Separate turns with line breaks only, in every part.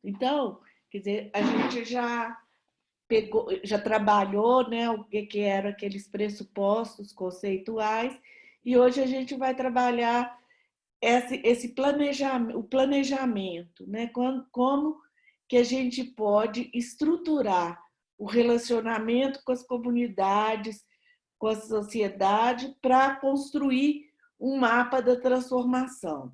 Então, quer dizer, a gente já trabalhou, né, o que eram aqueles pressupostos conceituais, e hoje a gente vai trabalhar esse planejamento, o planejamento, né, como que a gente pode estruturar o relacionamento com as comunidades, com a sociedade, para construir um mapa da transformação.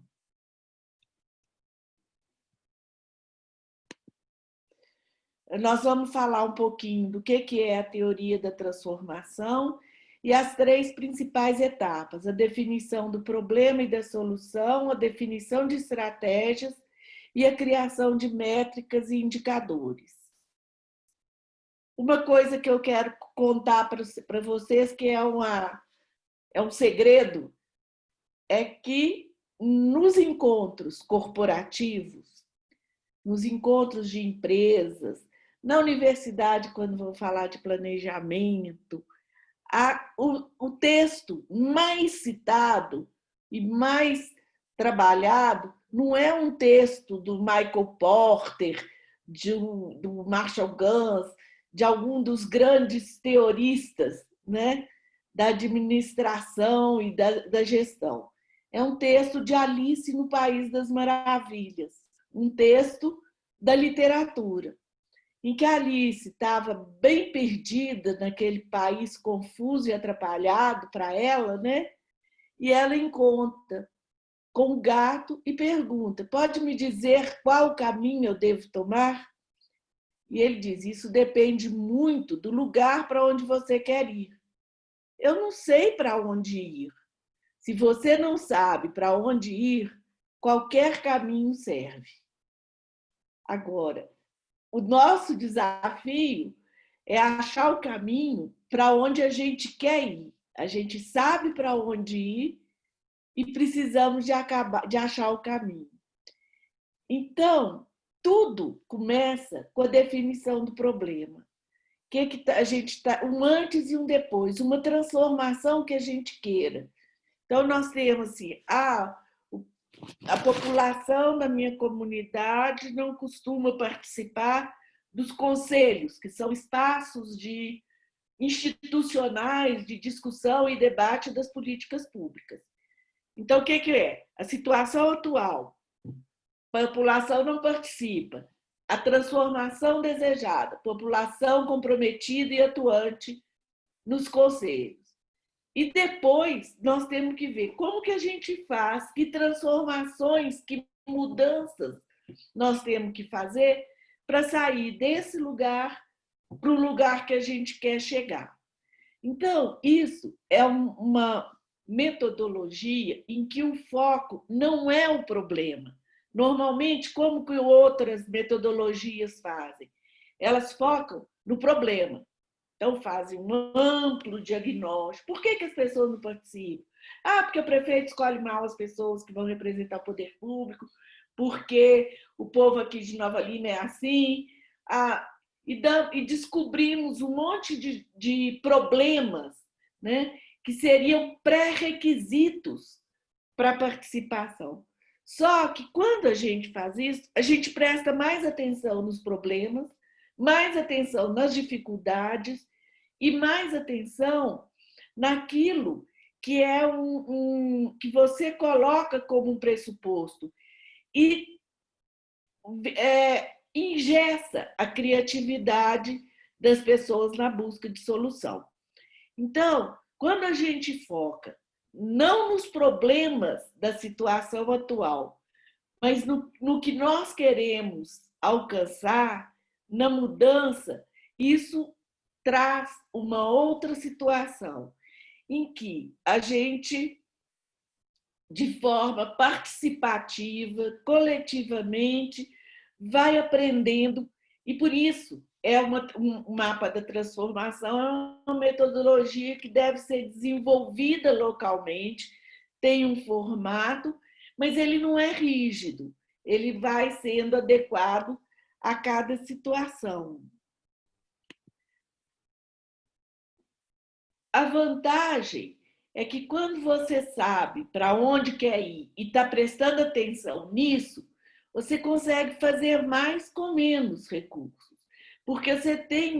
Nós vamos falar um pouquinho do que é a teoria da transformação e as 3 principais etapas: a definição do problema e da solução, a definição de estratégias e a criação de métricas e indicadores. Uma coisa que eu quero contar para vocês, que é um segredo, é que nos encontros corporativos, nos encontros de empresas, na universidade, quando vou falar de planejamento, o texto mais citado e mais trabalhado não é um texto do Michael Porter, do Marshall Gans, de algum dos grandes teoristas, né, da administração e da gestão. É um texto de Alice no País das Maravilhas, um texto da literatura, em que Alice estava bem perdida naquele país confuso e atrapalhado para ela, né? E ela encontra com o gato e pergunta: pode me dizer qual caminho eu devo tomar? E ele diz: isso depende muito do lugar para onde você quer ir. Eu não sei para onde ir. Se você não sabe para onde ir, qualquer caminho serve. Agora, o nosso desafio é achar o caminho para onde a gente quer ir. A gente sabe para onde ir e precisamos de achar o caminho. Então, tudo começa com a definição do problema. Que a gente tá, um antes e um depois, uma transformação que a gente queira. Então, nós temos assim, a população da minha comunidade não costuma participar dos conselhos, que são espaços institucionais de discussão e debate das políticas públicas. Então, o que é? A situação atual, a população não participa. A transformação desejada, população comprometida e atuante nos conselhos. E depois nós temos que ver como que a gente faz, que transformações, que mudanças nós temos que fazer para sair desse lugar para o lugar que a gente quer chegar. Então, isso é uma metodologia em que o foco não é o problema. Normalmente, como que outras metodologias fazem? Elas focam no problema. Então, fazem um amplo diagnóstico. Por que as pessoas não participam? Porque o prefeito escolhe mal as pessoas que vão representar o poder público, porque o povo aqui de Nova Lima é assim. E descobrimos um monte de problemas, né, que seriam pré-requisitos para a participação. Só que quando a gente faz isso, a gente presta mais atenção nos problemas, mais atenção nas dificuldades e mais atenção naquilo que é que você coloca como um pressuposto e engessa a criatividade das pessoas na busca de solução. Então, quando a gente foca não nos problemas da situação atual, mas no que nós queremos alcançar, na mudança, isso traz uma outra situação em que a gente, de forma participativa, coletivamente, vai aprendendo, e por isso um mapa da transformação é uma metodologia que deve ser desenvolvida localmente, tem um formato, mas ele não é rígido, ele vai sendo adequado a cada situação. A vantagem é que quando você sabe para onde quer ir e está prestando atenção nisso, você consegue fazer mais com menos recursos. Porque você tem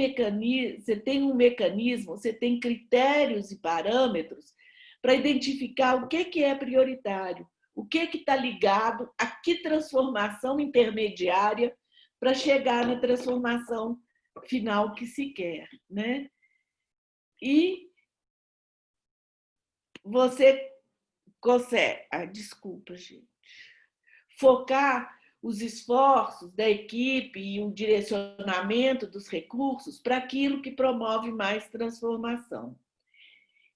um mecanismo, você tem critérios e parâmetros para identificar o que é prioritário, o que está ligado a que transformação intermediária para chegar na transformação final que se quer, né? E você consegue, desculpa, gente, focar os esforços da equipe e o direcionamento dos recursos para aquilo que promove mais transformação.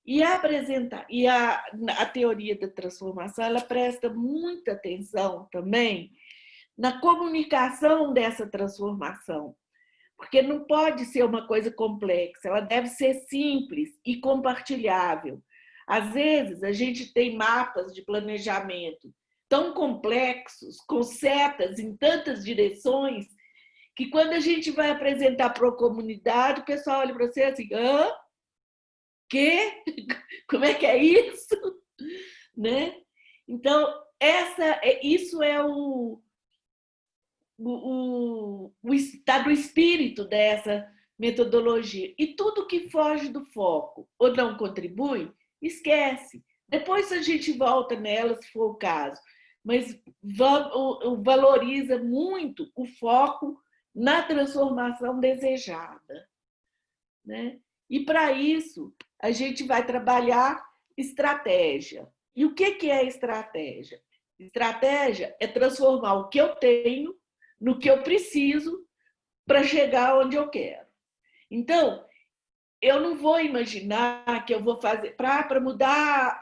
E a teoria da transformação, ela presta muita atenção também na comunicação dessa transformação, porque não pode ser uma coisa complexa, ela deve ser simples e compartilhável. Às vezes, a gente tem mapas de planejamento tão complexos, com setas em tantas direções, que quando a gente vai apresentar para a comunidade, o pessoal olha para você assim, hã? Quê? Como é que é isso? Né? Então, isso é está no espírito dessa metodologia. E tudo que foge do foco ou não contribui, esquece. Depois a gente volta nela, se for o caso. Mas valoriza muito o foco na transformação desejada, né? E, para isso, a gente vai trabalhar estratégia. E o que é estratégia? Estratégia é transformar o que eu tenho no que eu preciso para chegar onde eu quero. Então, eu não vou imaginar que eu vou fazer... Para mudar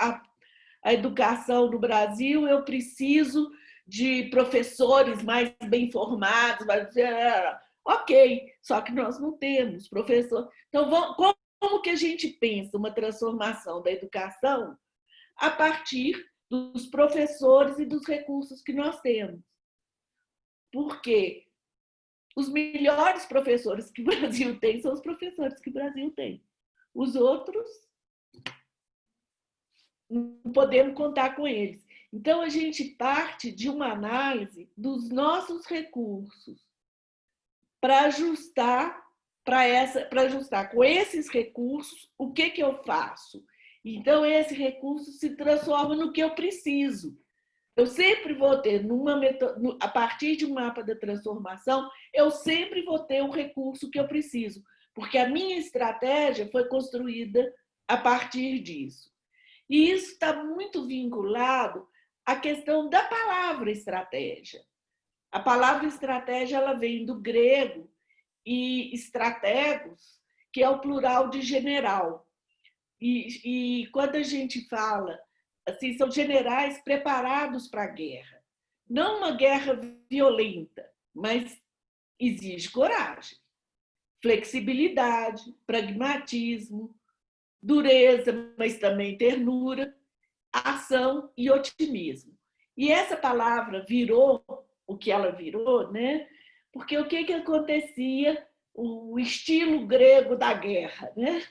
a educação no Brasil, eu preciso de professores mais bem formados. Ok, só que nós não temos professor. Então, como que a gente pensa uma transformação da educação a partir dos professores e dos recursos que nós temos? Porque os melhores professores que o Brasil tem são os professores que o Brasil tem. Os outros, não podemos contar com eles. Então, a gente parte de uma análise dos nossos recursos para ajustar com esses recursos o que eu faço. Então, esse recurso se transforma no que eu preciso. Eu sempre vou ter, a partir de um mapa da transformação, eu sempre vou ter o recurso que eu preciso, porque a minha estratégia foi construída a partir disso. E isso está muito vinculado à questão da palavra estratégia. A palavra estratégia ela vem do grego e estrategos, que é o plural de general. E quando a gente fala, assim, são generais preparados para a guerra. Não uma guerra violenta, mas exige coragem, flexibilidade, pragmatismo, dureza, mas também ternura, ação e otimismo. E essa palavra virou o que ela virou, né? Porque o que acontecia? O estilo grego da guerra, né?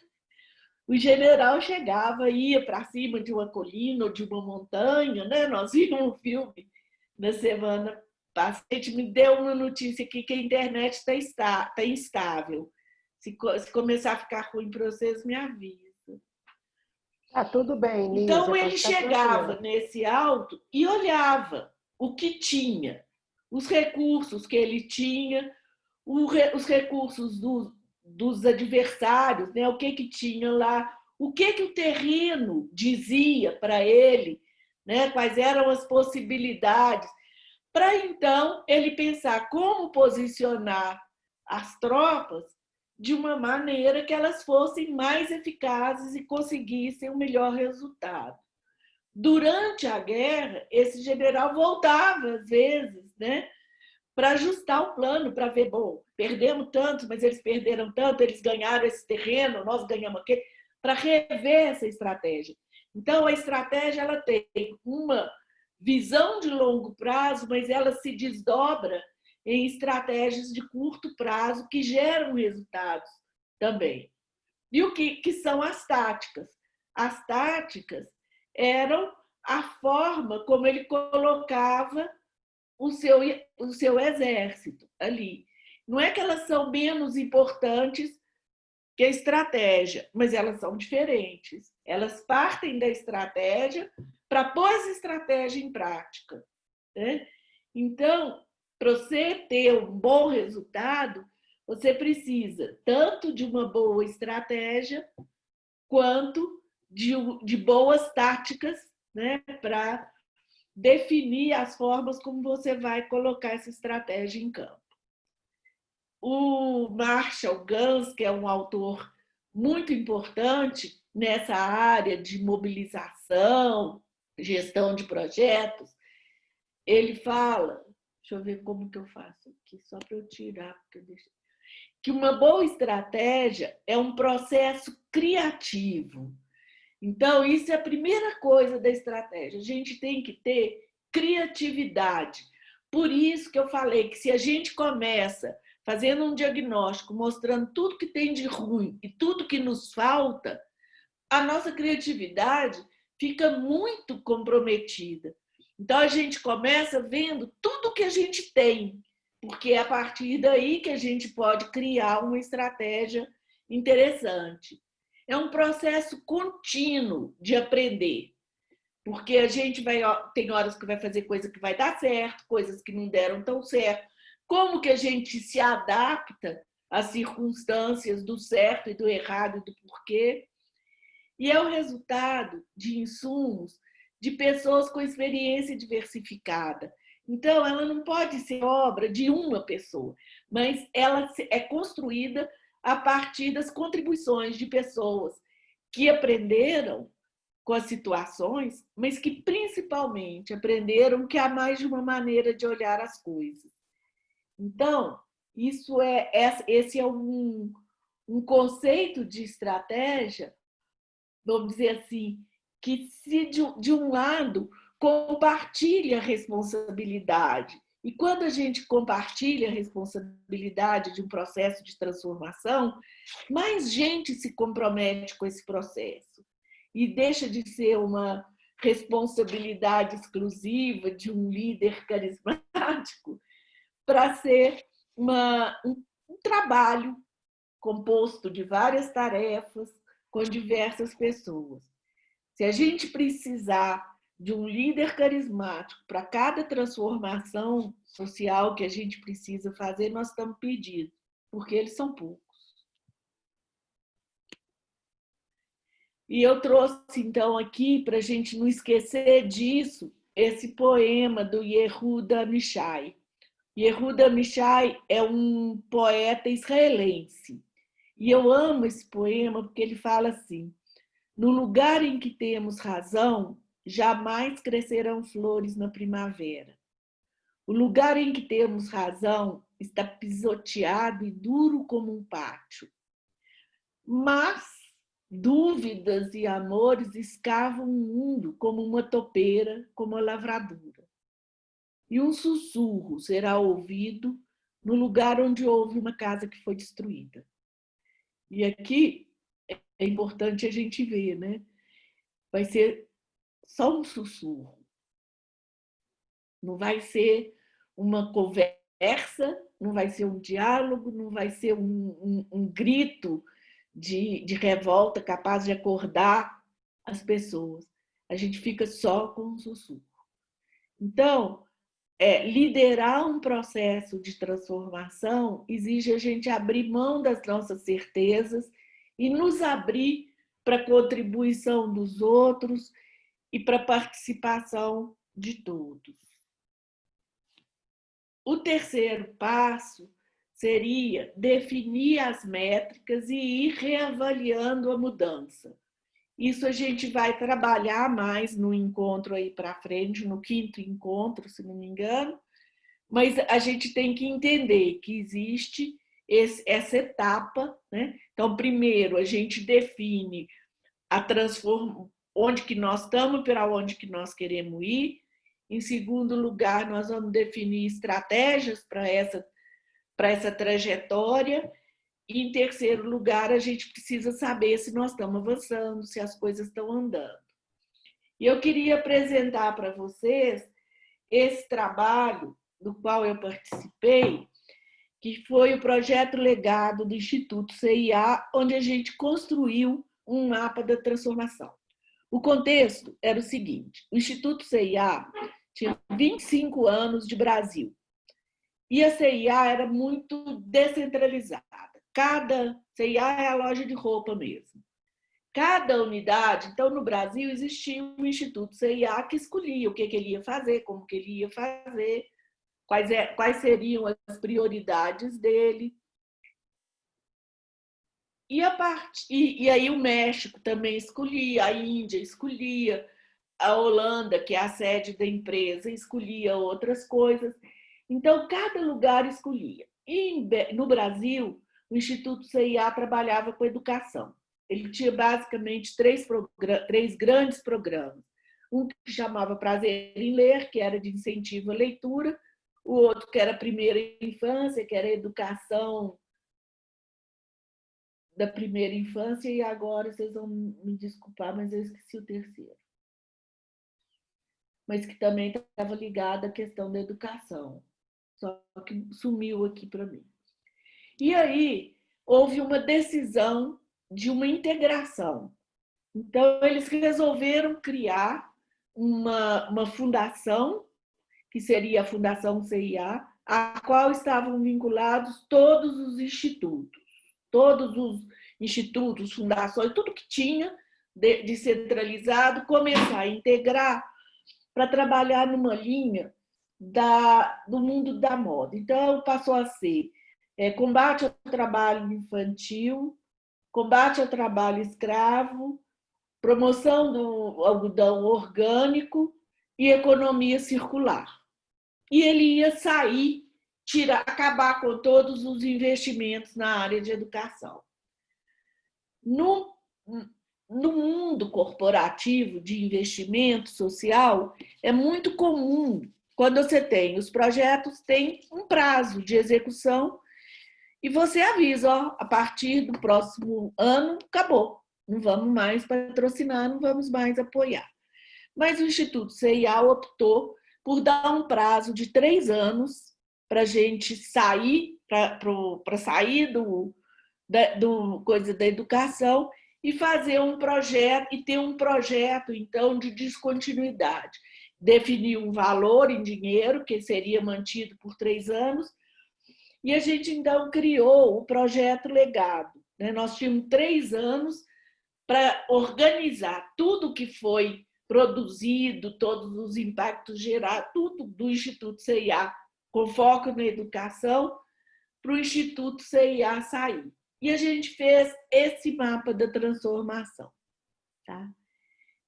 O general chegava, ia para cima de uma colina ou de uma montanha, né? Nós vimos um filme na semana passada, me deu uma notícia aqui que a internet está instável. Se começar a ficar ruim para vocês, me avisa.
Tá tudo bem, Nízia.
Então, ele chegava nesse alto e olhava o que tinha, os recursos que ele tinha, os recursos dos adversários, né? O que tinha lá, o que o terreno dizia para ele, né? Quais eram as possibilidades, para então ele pensar como posicionar as tropas de uma maneira que elas fossem mais eficazes e conseguissem o melhor resultado. Durante a guerra, esse general voltava, às vezes, né, para ajustar o plano, para ver, bom, perdemos tanto, mas eles perderam tanto, eles ganharam esse terreno, nós ganhamos aquele, para rever essa estratégia. Então, a estratégia ela tem uma visão de longo prazo, mas ela se desdobra em estratégias de curto prazo que geram resultados também. E o que são as táticas? As táticas eram a forma como ele colocava o seu exército ali. Não é que elas são menos importantes que a estratégia, mas elas são diferentes. Elas partem da estratégia para pôr essa estratégia em prática, né? Então, para você ter um bom resultado, você precisa tanto de uma boa estratégia quanto de boas táticas, né, para definir as formas como você vai colocar essa estratégia em campo. O Marshall Gans, que é um autor muito importante nessa área de mobilização, gestão de projetos, ele fala, deixa eu ver como que eu faço aqui, só para eu tirar, que uma boa estratégia é um processo criativo. Então, isso é a primeira coisa da estratégia. A gente tem que ter criatividade. Por isso que eu falei que se a gente começa fazendo um diagnóstico, mostrando tudo que tem de ruim e tudo que nos falta, a nossa criatividade fica muito comprometida. Então, a gente começa vendo tudo que a gente tem, porque é a partir daí que a gente pode criar uma estratégia interessante. É um processo contínuo de aprender, porque a gente tem horas que vai fazer coisa que vai dar certo, coisas que não deram tão certo. Como que a gente se adapta às circunstâncias do certo e do errado e do porquê? E é o resultado de insumos de pessoas com experiência diversificada. Então, ela não pode ser obra de uma pessoa, mas ela é construída a partir das contribuições de pessoas que aprenderam com as situações, mas que principalmente aprenderam que há mais de uma maneira de olhar as coisas. Então, esse é um conceito de estratégia, vamos dizer assim, que se de um lado compartilha a responsabilidade. E quando a gente compartilha a responsabilidade de um processo de transformação, mais gente se compromete com esse processo. E deixa de ser uma responsabilidade exclusiva de um líder carismático para ser um trabalho composto de várias tarefas com diversas pessoas. Se a gente precisar de um líder carismático para cada transformação social que a gente precisa fazer, nós estamos pedindo, porque eles são poucos. E eu trouxe, então, aqui, para a gente não esquecer disso, esse poema do Yehuda Amichai. Yehuda Amichai é um poeta israelense. E eu amo esse poema porque ele fala assim: no lugar em que temos razão, jamais crescerão flores na primavera. O lugar em que temos razão está pisoteado e duro como um pátio. Mas dúvidas e amores escavam o mundo como uma topeira, como a lavradura. E um sussurro será ouvido no lugar onde houve uma casa que foi destruída. E aqui é importante a gente ver, né? Vai ser só um sussurro. Não vai ser uma conversa, não vai ser um diálogo, não vai ser um grito de revolta capaz de acordar as pessoas. A gente fica só com um sussurro. Então, liderar um processo de transformação exige a gente abrir mão das nossas certezas e nos abrir para a contribuição dos outros e para a participação de todos. O terceiro passo seria definir as métricas e ir reavaliando a mudança. Isso a gente vai trabalhar mais no encontro aí para frente, no 5º encontro, se não me engano, mas a gente tem que entender que existe essa etapa, né? Então, primeiro, a gente define onde que nós estamos e para onde que nós queremos ir. Em segundo lugar, nós vamos definir estratégias para essa trajetória. E, em terceiro lugar, a gente precisa saber se nós estamos avançando, se as coisas estão andando. E eu queria apresentar para vocês esse trabalho do qual eu participei, que foi o projeto legado do Instituto CIA, onde a gente construiu um mapa da transformação. O contexto era o seguinte: o Instituto CIA tinha 25 anos de Brasil e a CIA era muito descentralizada. Cada CIA é a loja de roupa mesmo. Cada unidade, então no Brasil existia um Instituto CIA que escolhia o que ele ia fazer, como que ele ia fazer, quais seriam as prioridades dele. E aí o México também escolhia, a Índia escolhia, a Holanda, que é a sede da empresa, escolhia outras coisas. Então, cada lugar escolhia. E no Brasil, o Instituto CIA trabalhava com educação. Ele tinha basicamente três grandes programas. Um que chamava Prazer em Ler, que era de incentivo à leitura, o outro que era Primeira Infância, que era educação da primeira infância, e agora vocês vão me desculpar, mas eu esqueci o terceiro. Mas que também estava ligado à questão da educação. Só que sumiu aqui para mim. E aí houve uma decisão de uma integração. Então, eles resolveram criar uma fundação, que seria a Fundação CIA, a qual estavam vinculados todos os institutos, fundações, tudo que tinha descentralizado, começar a integrar para trabalhar numa linha do mundo da moda. Então, passou a ser combate ao trabalho infantil, combate ao trabalho escravo, promoção do algodão orgânico e economia circular. E ele ia sair, acabar com todos os investimentos na área de educação. No mundo corporativo de investimento social, é muito comum, quando você tem os projetos, tem um prazo de execução e você avisa, ó, a partir do próximo ano, acabou. Não vamos mais patrocinar, não vamos mais apoiar. Mas o Instituto CIA optou por dar um prazo de 3 anos para a gente sair, para sair do coisa da educação e fazer um projeto, e ter um projeto, então, de descontinuidade. Definir um valor em dinheiro, que seria mantido por 3 anos, e a gente, então, criou o projeto Legado. Nós tínhamos 3 anos para organizar tudo que foi produzido, todos os impactos gerados, tudo do Instituto CIA, com foco na educação, para o Instituto CIA sair. E a gente fez esse mapa da transformação. Tá?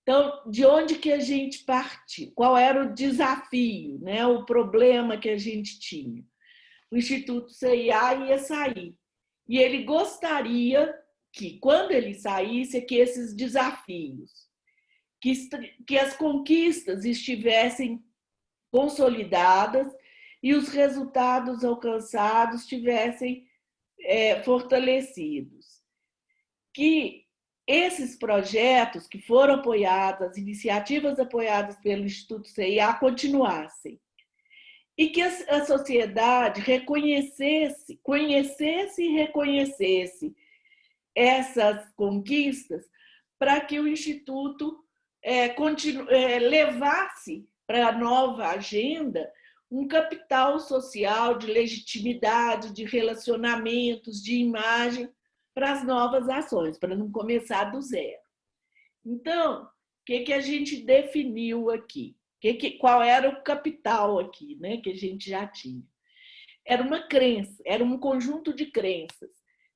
Então, de onde que a gente partiu? Qual era o desafio, né? O problema que a gente tinha? O Instituto CIA ia sair. E ele gostaria que, quando ele saísse, que esses desafios, que as conquistas estivessem consolidadas e os resultados alcançados estivessem fortalecidos. Que esses projetos que foram apoiados, as iniciativas apoiadas pelo Instituto CIA continuassem. E que a sociedade conhecesse e reconhecesse essas conquistas para que o Instituto levasse para a nova agenda um capital social de legitimidade, de relacionamentos, de imagem para as novas ações, para não começar do zero. Então, o que a gente definiu aqui? Qual era o capital aqui, né, que a gente já tinha? Era uma crença, era um conjunto de crenças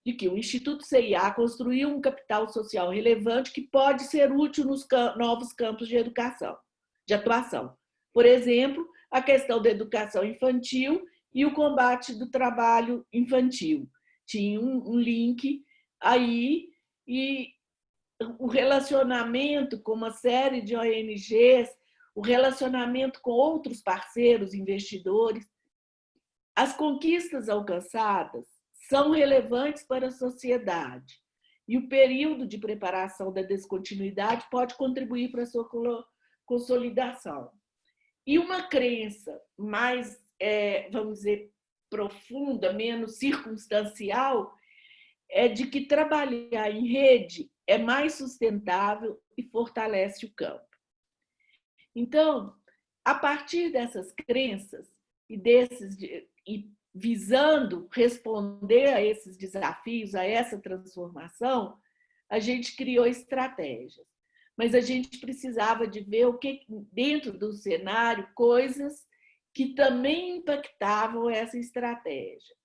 de que o Instituto CIA construiu um capital social relevante que pode ser útil nos novos campos de educação, de atuação. Por exemplo, a questão da educação infantil e o combate do trabalho infantil. Tinha um link aí, e o relacionamento com uma série de ONGs, o relacionamento com outros parceiros investidores. As conquistas alcançadas são relevantes para a sociedade e o período de preparação da descontinuidade pode contribuir para a sua consolidação. E uma crença mais vamos dizer, profunda, menos circunstancial, é de que trabalhar em rede é mais sustentável e fortalece o campo. Então, a partir dessas crenças e visando responder a esses desafios, a essa transformação, a gente criou estratégias. Mas a gente precisava de ver o que dentro do cenário, coisas que também impactavam essa estratégia.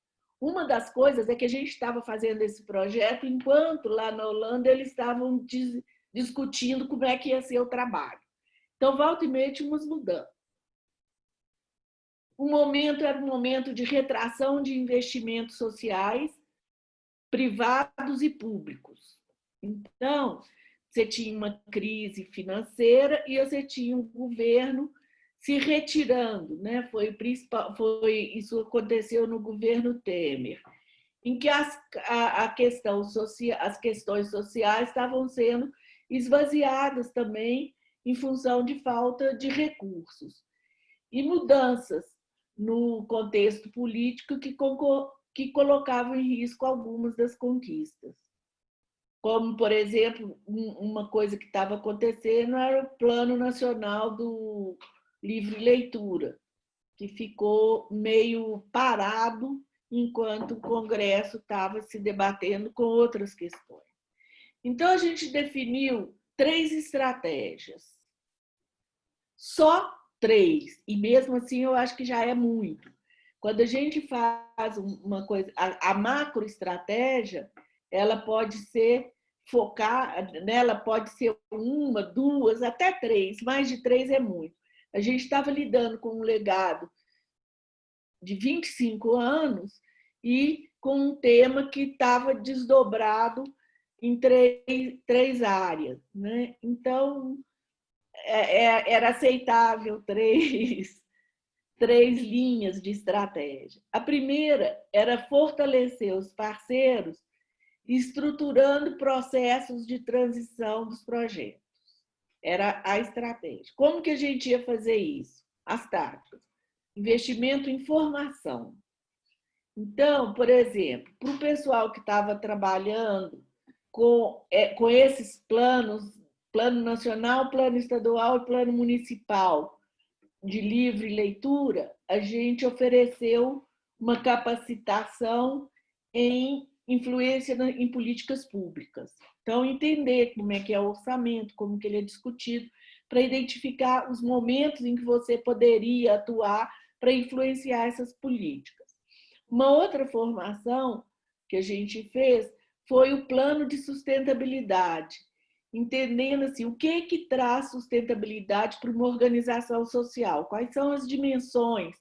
Uma das coisas é que a gente estava fazendo esse projeto enquanto lá na Holanda eles estavam discutindo como é que ia ser o trabalho. Então, volta e meia, tínhamos mudança. O momento era um momento de retração de investimentos sociais, privados e públicos. Então, você tinha uma crise financeira e você tinha um governo se retirando, né? Isso aconteceu no governo Temer, em que as questões sociais estavam sendo esvaziadas também em função de falta de recursos. E mudanças no contexto político que colocavam em risco algumas das conquistas. Como, por exemplo, uma coisa que estava acontecendo era o Plano Nacional do Livre Leitura, que ficou meio parado enquanto o Congresso estava se debatendo com outras questões. Então, a gente definiu 3 estratégias. Só 3, e mesmo assim eu acho que já é muito. Quando a gente faz uma coisa, a macroestratégia, ela pode ser ela pode ser 1, 2, até 3, mais de 3 é muito. A gente estava lidando com um legado de 25 anos e com um tema que estava desdobrado em 3 áreas, né? Então, era aceitável 3 linhas de estratégia. A primeira era fortalecer os parceiros estruturando processos de transição dos projetos. Era a estratégia. Como que a gente ia fazer isso? As táticas. Investimento em formação. Então, por exemplo, para o pessoal que estava trabalhando com esses planos, plano nacional, plano estadual e plano municipal de livre leitura, a gente ofereceu uma capacitação em influência em políticas públicas. Então, entender como é que é o orçamento, como que ele é discutido, para identificar os momentos em que você poderia atuar para influenciar essas políticas. Uma outra formação que a gente fez foi o plano de sustentabilidade, entendendo assim, o que traz sustentabilidade para uma organização social, quais são as dimensões,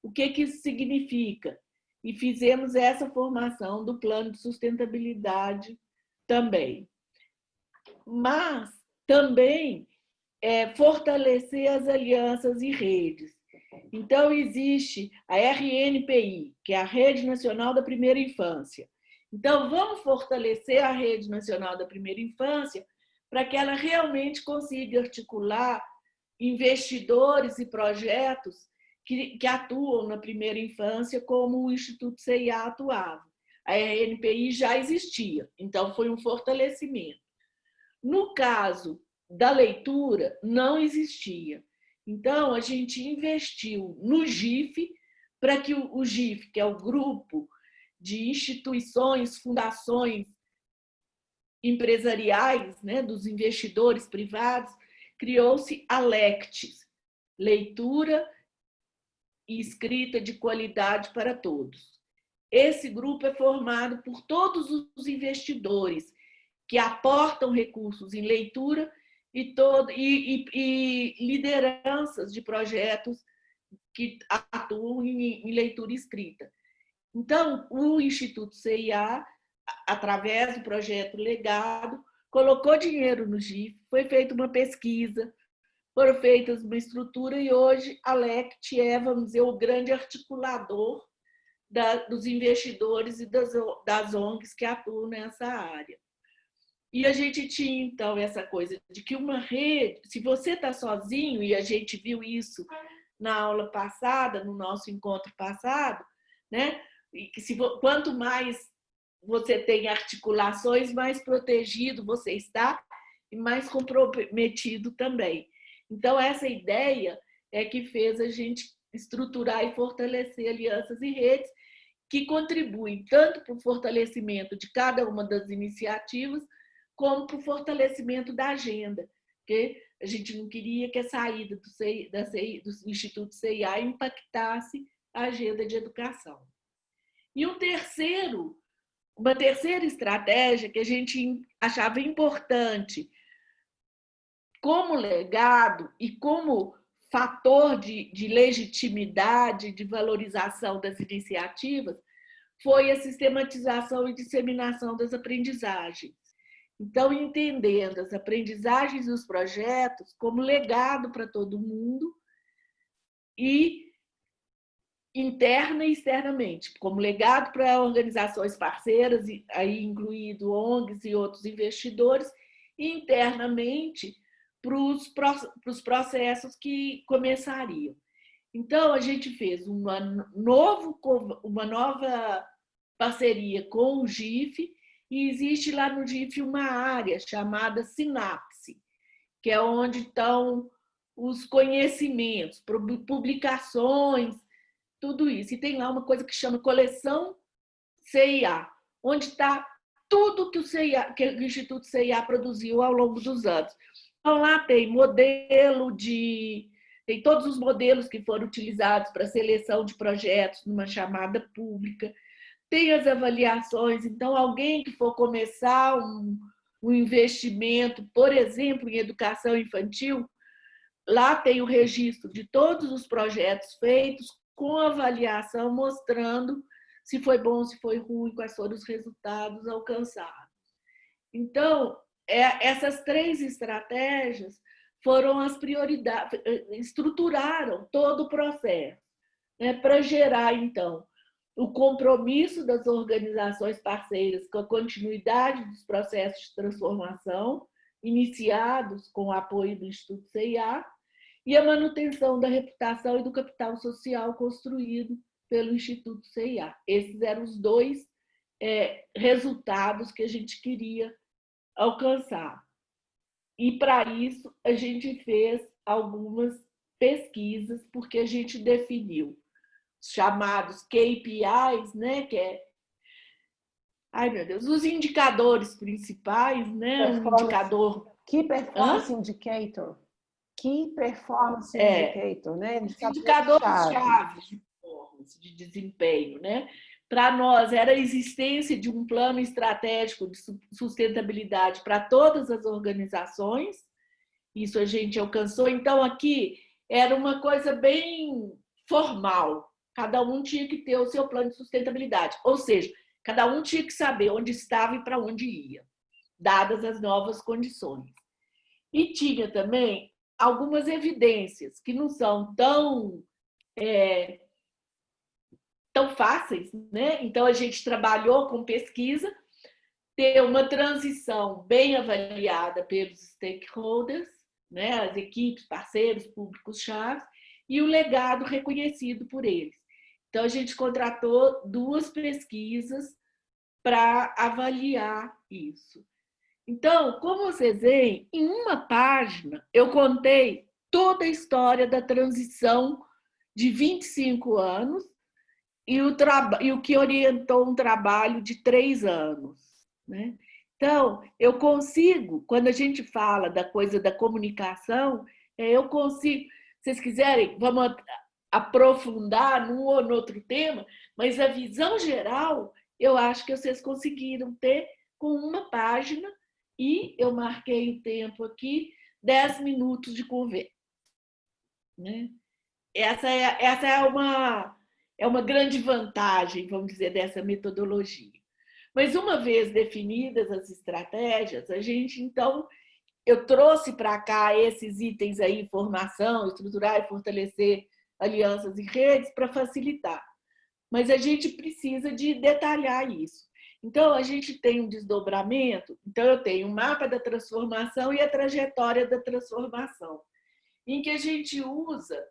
o que isso significa. E fizemos essa formação do plano de sustentabilidade também. Mas também fortalecer as alianças e redes. Então, existe a RNPI, que é a Rede Nacional da Primeira Infância. Então, vamos fortalecer a Rede Nacional da Primeira Infância para que ela realmente consiga articular investidores e projetos que atuam na primeira infância, como o Instituto CIA atuava. A RNPI já existia, então foi um fortalecimento. No caso da leitura, não existia. Então, a gente investiu no GIF, para que o GIF, que é o grupo de instituições, fundações empresariais, né, dos investidores privados, criou-se a Lectis, leitura e escrita de qualidade para todos. Esse grupo é formado por todos os investidores que aportam recursos em leitura e lideranças de projetos que atuam em leitura escrita. Então, o Instituto CIA, através do projeto Legado, colocou dinheiro no GIF, foi feita uma pesquisa, foram feitas uma estrutura e hoje a LECT é, vamos dizer, o grande articulador dos investidores e das ONGs que atuam nessa área. E a gente tinha, então, essa coisa de que uma rede, se você está sozinho, e a gente viu isso na aula passada, no nosso encontro passado, né? E que quanto mais você tem articulações, mais protegido você está e mais comprometido também. Então, essa ideia é que fez a gente estruturar e fortalecer alianças e redes que contribuem tanto para o fortalecimento de cada uma das iniciativas, como para o fortalecimento da agenda, porque a gente não queria que a saída do Instituto CIA impactasse a agenda de educação. E uma terceira estratégia que a gente achava importante como legado e como fator de legitimidade, de valorização das iniciativas, foi a sistematização e disseminação das aprendizagens. Então, entendendo as aprendizagens dos projetos como legado para todo mundo e interna e externamente, como legado para organizações parceiras, aí incluído ONGs e outros investidores, e internamente para os processos que começariam. Então, a gente fez uma nova parceria com o GIF, e existe lá no GIF uma área chamada Sinapse, que é onde estão os conhecimentos, publicações, tudo isso. E tem lá uma coisa que chama Coleção CIA, onde está tudo que o Instituto CIA produziu ao longo dos anos. Então, lá tem tem todos os modelos que foram utilizados para seleção de projetos numa chamada pública, tem as avaliações. Então, alguém que for começar um investimento, por exemplo, em educação infantil, lá tem o registro de todos os projetos feitos, com avaliação mostrando se foi bom, se foi ruim, quais foram os resultados alcançados. Então, essas 3 estratégias foram as prioridades, estruturaram todo o processo, né, para gerar, então, o compromisso das organizações parceiras com a continuidade dos processos de transformação iniciados com o apoio do Instituto CIA e a manutenção da reputação e do capital social construído pelo Instituto CIA. Esses eram os 2 resultados que a gente queria alcançar. E, para isso, a gente fez algumas pesquisas, porque a gente definiu os chamados KPIs, né, que é, ai meu Deus, os indicadores principais, né, um indicador...
Key Performance Indicator. Key Performance Indicator, né?
Indicadores-chave de performance, de desempenho, né? Para nós, era a existência de um plano estratégico de sustentabilidade para todas as organizações. Isso a gente alcançou. Então, aqui era uma coisa bem formal. Cada um tinha que ter o seu plano de sustentabilidade. Ou seja, cada um tinha que saber onde estava e para onde ia, dadas as novas condições. E tinha também algumas evidências que não são tão fáceis, né? Então, a gente trabalhou com pesquisa, ter uma transição bem avaliada pelos stakeholders, né? As equipes, parceiros, públicos-chave, e o legado reconhecido por eles. Então, a gente contratou 2 pesquisas para avaliar isso. Então, como vocês veem, em uma página, eu contei toda a história da transição de 25 anos e o que orientou um trabalho de 3 anos. Né? Então, eu consigo, quando a gente fala da coisa da comunicação, eu consigo, se vocês quiserem, vamos aprofundar num ou no outro tema, mas a visão geral, eu acho que vocês conseguiram ter com uma página, e eu marquei o tempo aqui, 10 minutos de conversa. Né? Essa é uma grande vantagem, vamos dizer, dessa metodologia. Mas, uma vez definidas as estratégias, a gente, então, eu trouxe para cá esses itens aí, formação, estruturar e fortalecer alianças e redes, para facilitar. Mas a gente precisa de detalhar isso. Então, a gente tem um desdobramento. Então, eu tenho o mapa da transformação e a trajetória da transformação, em que a gente usa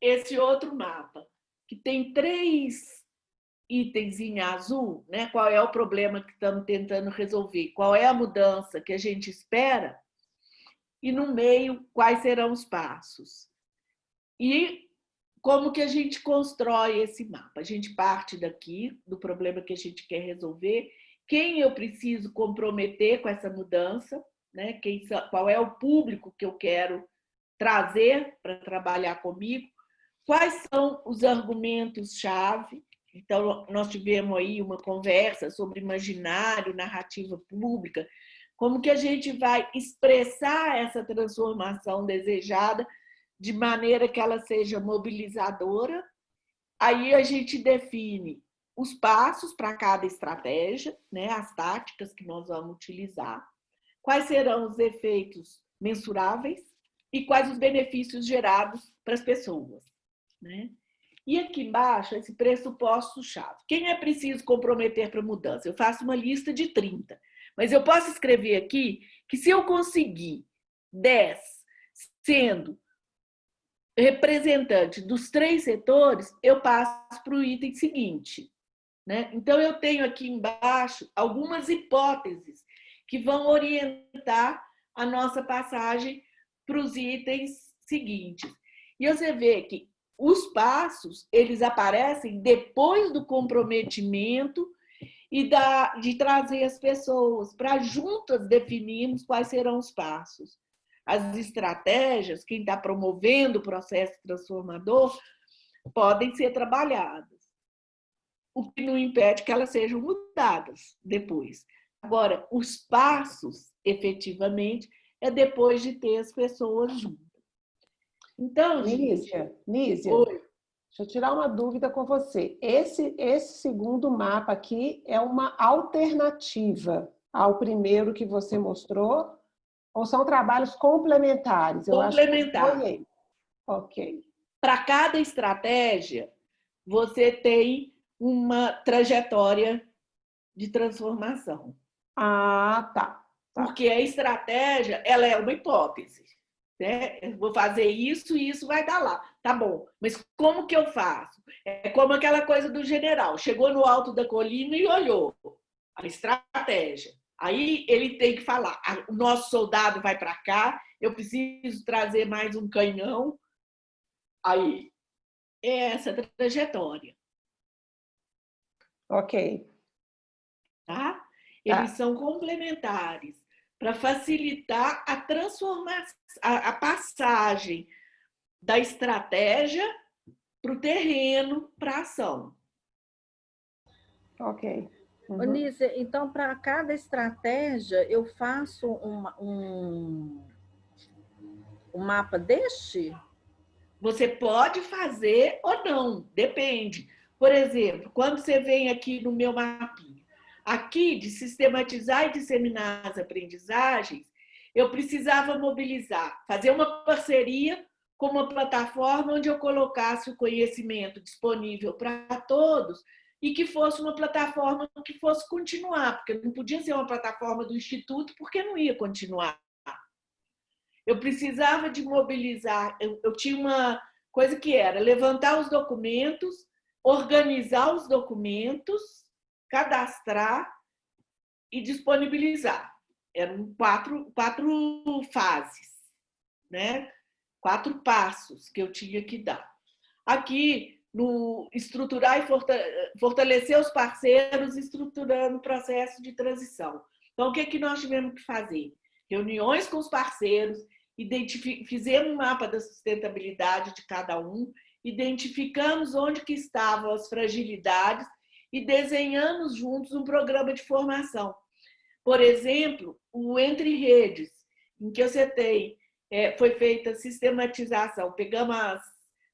esse outro mapa, que tem 3 itens em azul, né? Qual é o problema que estamos tentando resolver, qual é a mudança que a gente espera, e no meio, quais serão os passos. E como que a gente constrói esse mapa? A gente parte daqui, do problema que a gente quer resolver, quem eu preciso comprometer com essa mudança, né? Qual é o público que eu quero trazer para trabalhar comigo, quais são os argumentos-chave. Então, nós tivemos aí uma conversa sobre imaginário, narrativa pública, como que a gente vai expressar essa transformação desejada de maneira que ela seja mobilizadora. Aí a gente define os passos para cada estratégia, né, as táticas que nós vamos utilizar, quais serão os efeitos mensuráveis e quais os benefícios gerados para as pessoas, né? E aqui embaixo, esse pressuposto-chave. Quem é preciso comprometer para a mudança? Eu faço uma lista de 30, mas eu posso escrever aqui que se eu conseguir 10 sendo representante dos 3 setores, eu passo para o item seguinte, né? Então, eu tenho aqui embaixo algumas hipóteses que vão orientar a nossa passagem para os itens seguintes. E você vê que os passos, eles aparecem depois do comprometimento e de trazer as pessoas para juntas definirmos quais serão os passos. As estratégias, quem está promovendo o processo transformador, podem ser trabalhadas, o que não impede que elas sejam mudadas depois. Agora, os passos, efetivamente, é depois de ter as pessoas juntas. Então,
Nízia,
oi.
Deixa eu tirar uma dúvida com você. Esse segundo mapa aqui é uma alternativa ao primeiro que você mostrou, ou são trabalhos complementares?
Complementar.
Eu acho que ok.
Para cada estratégia, você tem uma trajetória de transformação.
Ah, tá.
Porque a estratégia, ela é uma hipótese, né? Eu vou fazer isso e isso vai dar lá. Tá bom, mas como que eu faço? É como aquela coisa do general. Chegou no alto da colina e olhou a estratégia. Aí ele tem que falar, o nosso soldado vai para cá, eu preciso trazer mais um canhão. Aí, é essa trajetória.
Ok.
Tá? Eles são complementares para facilitar a transformação, a passagem da estratégia para o terreno, para a ação.
Ok.
Nízia, então, para cada estratégia, eu faço um mapa deste?
Você pode fazer ou não, depende. Por exemplo, quando você vem aqui no meu mapinha, aqui de sistematizar e disseminar as aprendizagens, eu precisava mobilizar, fazer uma parceria com uma plataforma onde eu colocasse o conhecimento disponível para todos e que fosse uma plataforma que fosse continuar, porque não podia ser uma plataforma do Instituto, porque não ia continuar. Eu precisava de mobilizar, eu tinha uma coisa que era levantar os documentos, organizar os documentos, cadastrar e disponibilizar. Eram 4 fases, né? 4 passos que eu tinha que dar. Aqui, no estruturar e fortalecer os parceiros, estruturando o processo de transição. Então, o que nós tivemos que fazer? Reuniões com os parceiros, fizemos um mapa da sustentabilidade de cada um, identificamos onde que estavam as fragilidades e desenhamos juntos um programa de formação. Por exemplo, o Entre Redes, em que você tem, foi feita a sistematização,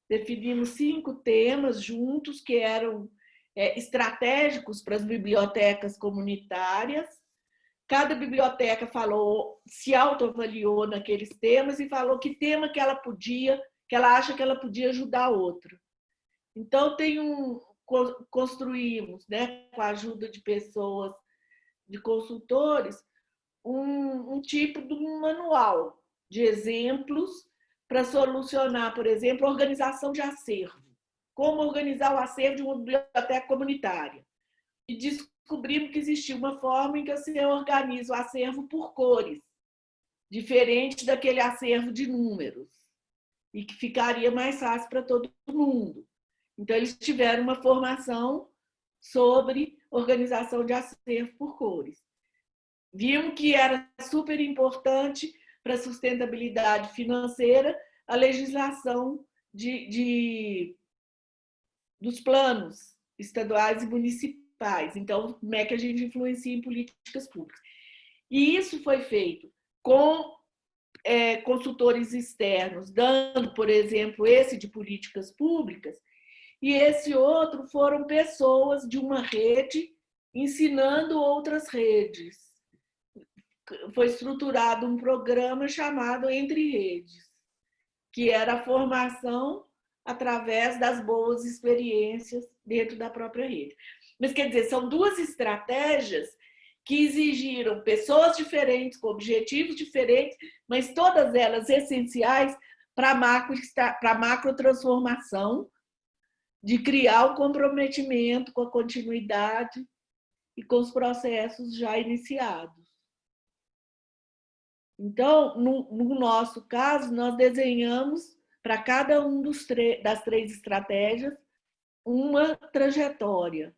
definimos 5 temas juntos que eram estratégicos para as bibliotecas comunitárias. Cada biblioteca se autoavaliou naqueles temas e falou que tema que ela acha que ela podia ajudar outro. Então, construímos, né, com a ajuda de pessoas, de consultores, um tipo de um manual de exemplos para solucionar, por exemplo, a organização de acervo. Como organizar o acervo de uma biblioteca comunitária. E descobrimos que existia uma forma em que você organiza o acervo por cores, diferente daquele acervo de números, e que ficaria mais fácil para todo mundo. Então, eles tiveram uma formação sobre organização de acervo por cores. Vimos que era super importante para a sustentabilidade financeira a legislação dos planos estaduais e municipais. Então, como é que a gente influencia em políticas públicas? E isso foi feito com consultores externos, dando, por exemplo, esse de políticas públicas, e esse outro foram pessoas de uma rede ensinando outras redes. Foi estruturado um programa chamado Entre Redes, que era a formação através das boas experiências dentro da própria rede. Mas, quer dizer, são duas estratégias que exigiram pessoas diferentes, com objetivos diferentes, mas todas elas essenciais para a macro transformação, de criar um comprometimento com a continuidade e com os processos já iniciados. Então, no nosso caso, nós desenhamos para cada um das 3 estratégias uma trajetória.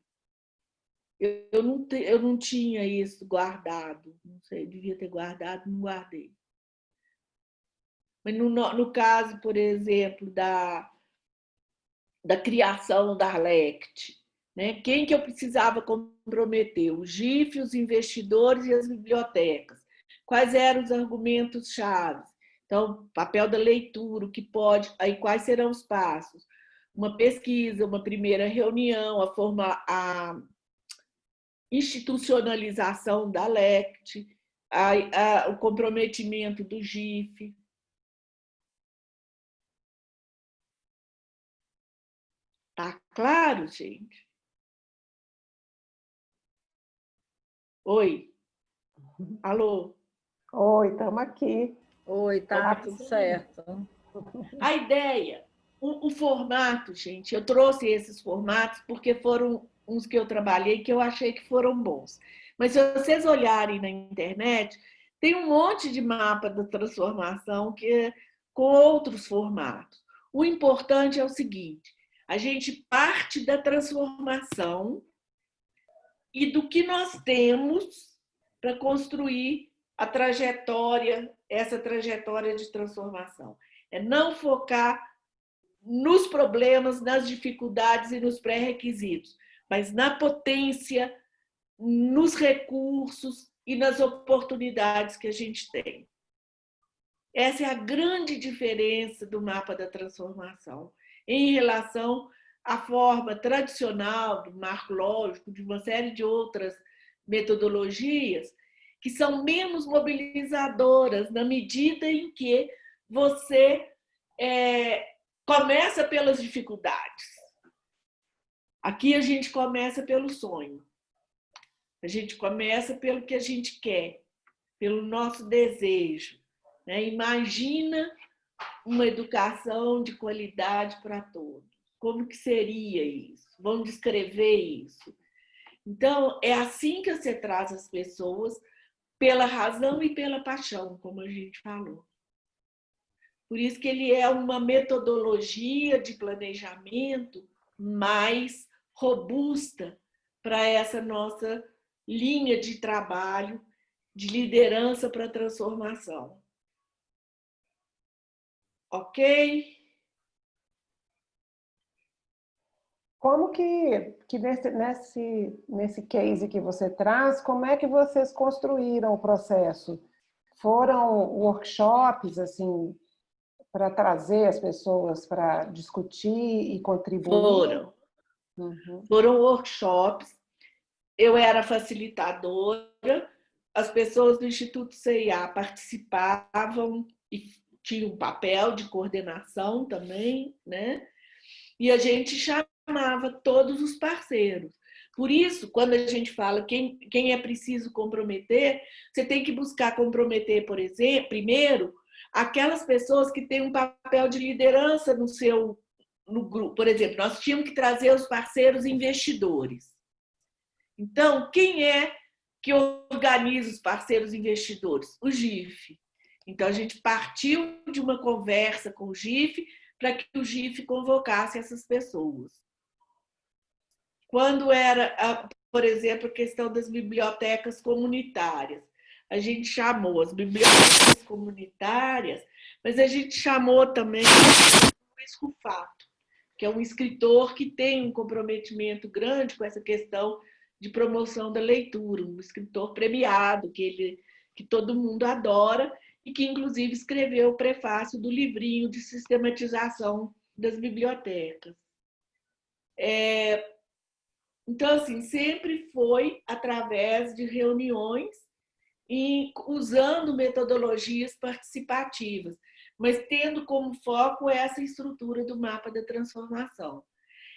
Eu não tinha isso guardado, não sei, devia ter guardado, não guardei. Mas no caso, por exemplo, da criação da Arlect, né? Quem que eu precisava comprometer? O GIF, os investidores e as bibliotecas. Quais eram os argumentos-chave? Então, papel da leitura, o que pode, aí quais serão os passos? Uma pesquisa, uma primeira reunião, a institucionalização da LECT, o comprometimento do GIF. Tá claro, gente? Oi? Alô?
Oi, estamos aqui.
Oi, tá tudo certo.
A ideia, o formato, gente, eu trouxe esses formatos porque foram uns que eu trabalhei que eu achei que foram bons. Mas se vocês olharem na internet, tem um monte de mapa da transformação com outros formatos. O importante é o seguinte, a gente parte da transformação e do que nós temos para construir a trajetória, essa trajetória de transformação. É não focar nos problemas, nas dificuldades e nos pré-requisitos, mas na potência, nos recursos e nas oportunidades que a gente tem. Essa é a grande diferença do mapa da transformação em relação à forma tradicional do marco lógico, de uma série de outras metodologias que são menos mobilizadoras na medida em que você começa pelas dificuldades. Aqui a gente começa pelo sonho. A gente começa pelo que a gente quer, pelo nosso desejo. Né? Imagina uma educação de qualidade para todos. Como que seria isso? Vamos descrever isso. Então, é assim que você traz as pessoas pela razão e pela paixão, como a gente falou. Por isso que ele é uma metodologia de planejamento mais robusta para essa nossa linha de trabalho de liderança para a transformação. Ok?
Como que nesse case que você traz, como é que vocês construíram o processo? Foram workshops, assim, para trazer as pessoas para discutir e contribuir?
Foram workshops. Eu era facilitadora, as pessoas do Instituto CIA participavam e tinham um papel de coordenação também, né? E a gente chamava todos os parceiros. Por isso, quando a gente fala quem é preciso comprometer, você tem que buscar comprometer, por exemplo, primeiro, aquelas pessoas que têm um papel de liderança no grupo. Por exemplo, nós tínhamos que trazer os parceiros investidores. Então, quem é que organiza os parceiros investidores? O GIF. Então, a gente partiu de uma conversa com o GIF para que o GIF convocasse essas pessoas. Quando era, por exemplo, a questão das bibliotecas comunitárias, a gente chamou as bibliotecas comunitárias, mas a gente chamou também o Luiz Rufato, que é um escritor que tem um comprometimento grande com essa questão de promoção da leitura, um escritor premiado, que todo mundo adora, e que, inclusive, escreveu o prefácio do livrinho de sistematização das bibliotecas. Então, assim, sempre foi através de reuniões e usando metodologias participativas, mas tendo como foco essa estrutura do mapa da transformação.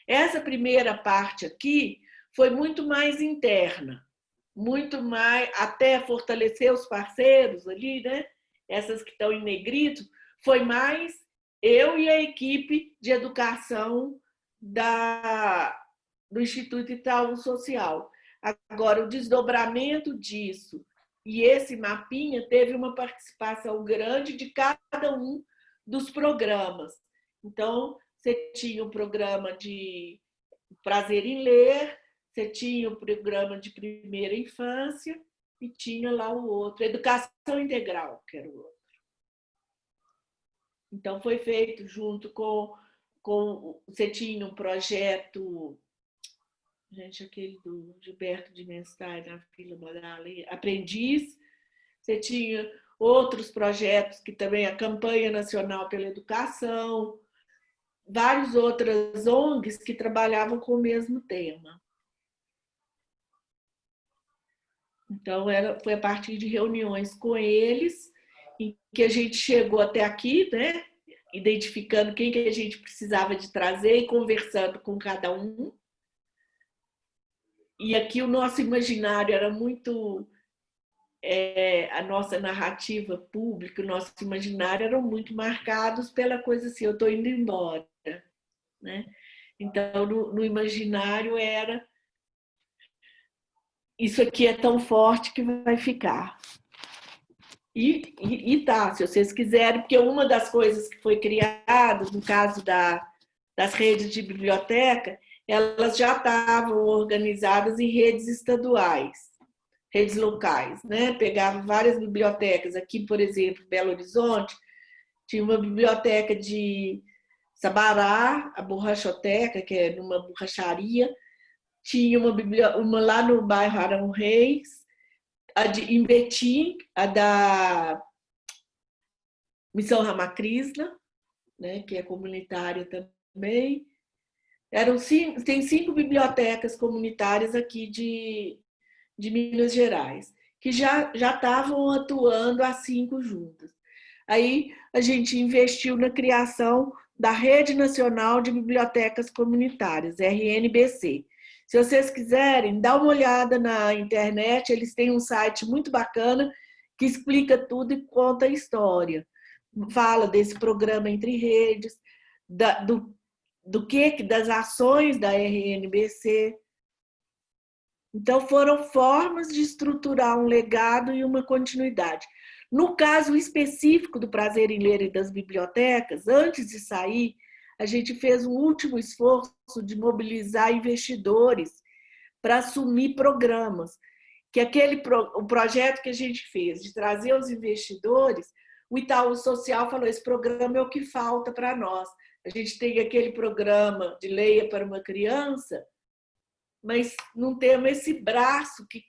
Essa primeira parte aqui foi muito mais interna, muito mais, até fortalecer os parceiros ali, né? Essas que estão em negrito, foi mais eu e a equipe de educação do Instituto Itaú Social. Agora, o desdobramento disso e esse mapinha teve uma participação grande de cada um dos programas. Então, você tinha o programa de Prazer em Ler, você tinha o programa de Primeira Infância e tinha lá o outro, Educação Integral, que era o outro. Então, foi feito junto com você tinha um projeto, gente, aquele do Gilberto de Menstein, na Vila Madalena, Aprendiz, você tinha outros projetos que também a Campanha Nacional pela Educação, várias outras ONGs que trabalhavam com o mesmo tema. Então, foi a partir de reuniões com eles em que a gente chegou até aqui, né? Identificando quem que a gente precisava de trazer e conversando com cada um. E aqui o nosso imaginário era muito... a nossa narrativa pública, o nosso imaginário eram muito marcados pela coisa assim, eu estou indo embora. Né? Então, no imaginário era isso aqui é tão forte que vai ficar. E tá, se vocês quiserem, porque uma das coisas que foi criada, no caso das redes de biblioteca, elas já estavam organizadas em redes estaduais, redes locais, né? Pegavam várias bibliotecas. Aqui, por exemplo, Belo Horizonte, tinha uma biblioteca de Sabará, a borrachoteca, que é numa borracharia, tinha uma lá no bairro Arão Reis, em Betim, a da Missão Ramakrishna, né, que é comunitária também. Tem 5 bibliotecas comunitárias aqui de Minas Gerais, que já estavam atuando as 5 juntas. Aí a gente investiu na criação da Rede Nacional de Bibliotecas Comunitárias, RNBC. Se vocês quiserem, dá uma olhada na internet, eles têm um site muito bacana que explica tudo e conta a história. Fala desse programa Entre Redes, das ações da RNBC. Então, foram formas de estruturar um legado e uma continuidade. No caso específico do Prazer em Ler e das bibliotecas, antes de sair, a gente fez um último esforço de mobilizar investidores para assumir programas. Que o projeto que a gente fez de trazer os investidores, o Itaú Social falou, esse programa é o que falta para nós. A gente tem aquele programa de Leia para uma Criança, mas não temos esse braço que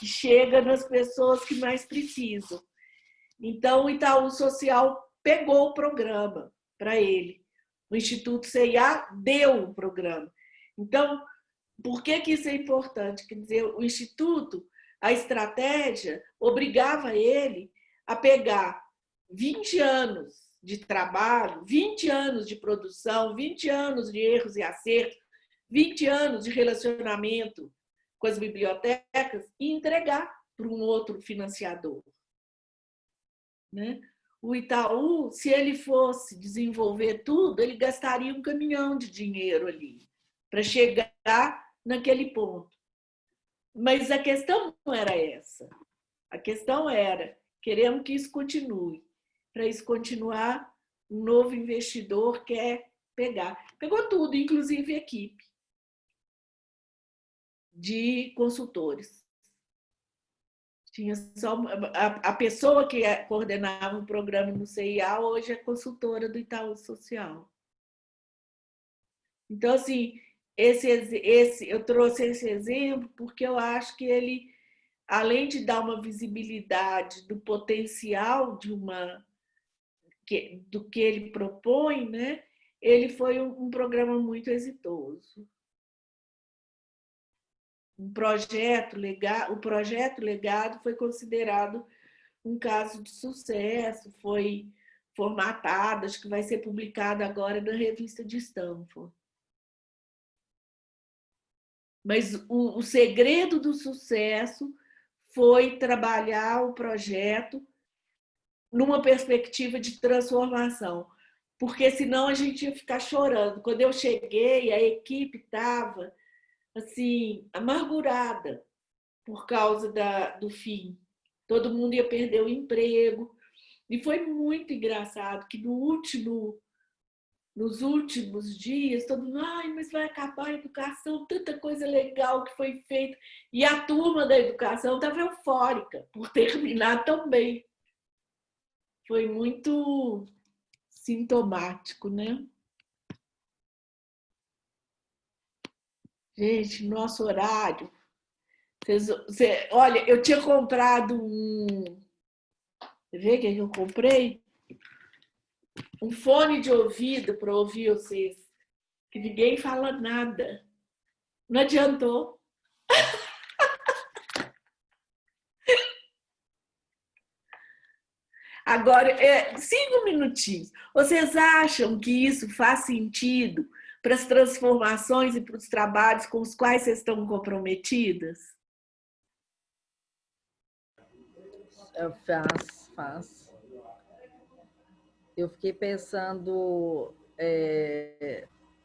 chega nas pessoas que mais precisam. Então, o Itaú Social pegou o programa para ele. O Instituto CIA deu o programa. Então, por que isso é importante? Quer dizer, o Instituto, a estratégia, obrigava ele a pegar 20 anos de trabalho, 20 anos de produção, 20 anos de erros e acertos, 20 anos de relacionamento com as bibliotecas e entregar para um outro financiador. Né? O Itaú, se ele fosse desenvolver tudo, ele gastaria um caminhão de dinheiro ali para chegar naquele ponto. Mas a questão não era essa. A questão era, queremos que isso continue. Para isso continuar, um novo investidor quer pegar. Pegou tudo, inclusive equipe de consultores. Tinha só a pessoa que coordenava o programa no CIA hoje é consultora do Itaú Social. Então, assim, eu trouxe esse exemplo porque eu acho que ele, além de dar uma visibilidade do potencial do que ele propõe, né, ele foi um programa muito exitoso. O projeto Legado foi considerado um caso de sucesso, foi formatado, acho que vai ser publicado agora na revista de Stanford. Mas o segredo do sucesso foi trabalhar o projeto numa perspectiva de transformação, porque senão a gente ia ficar chorando. Quando eu cheguei, a equipe estava assim, amargurada por causa do fim. Todo mundo ia perder o emprego. E foi muito engraçado que nos últimos dias, todo mundo, ai, mas vai acabar a educação, tanta coisa legal que foi feita. E a turma da educação estava eufórica por terminar tão bem. Foi muito sintomático, né? Gente, nosso horário. Olha, eu tinha comprado Você vê o que eu comprei? Um fone de ouvido para ouvir vocês, que ninguém fala nada. Não adiantou. Agora, 5 minutinhos. Vocês acham que isso faz sentido para as transformações e para os trabalhos com os quais vocês estão comprometidas?
Faz. Eu fiquei pensando,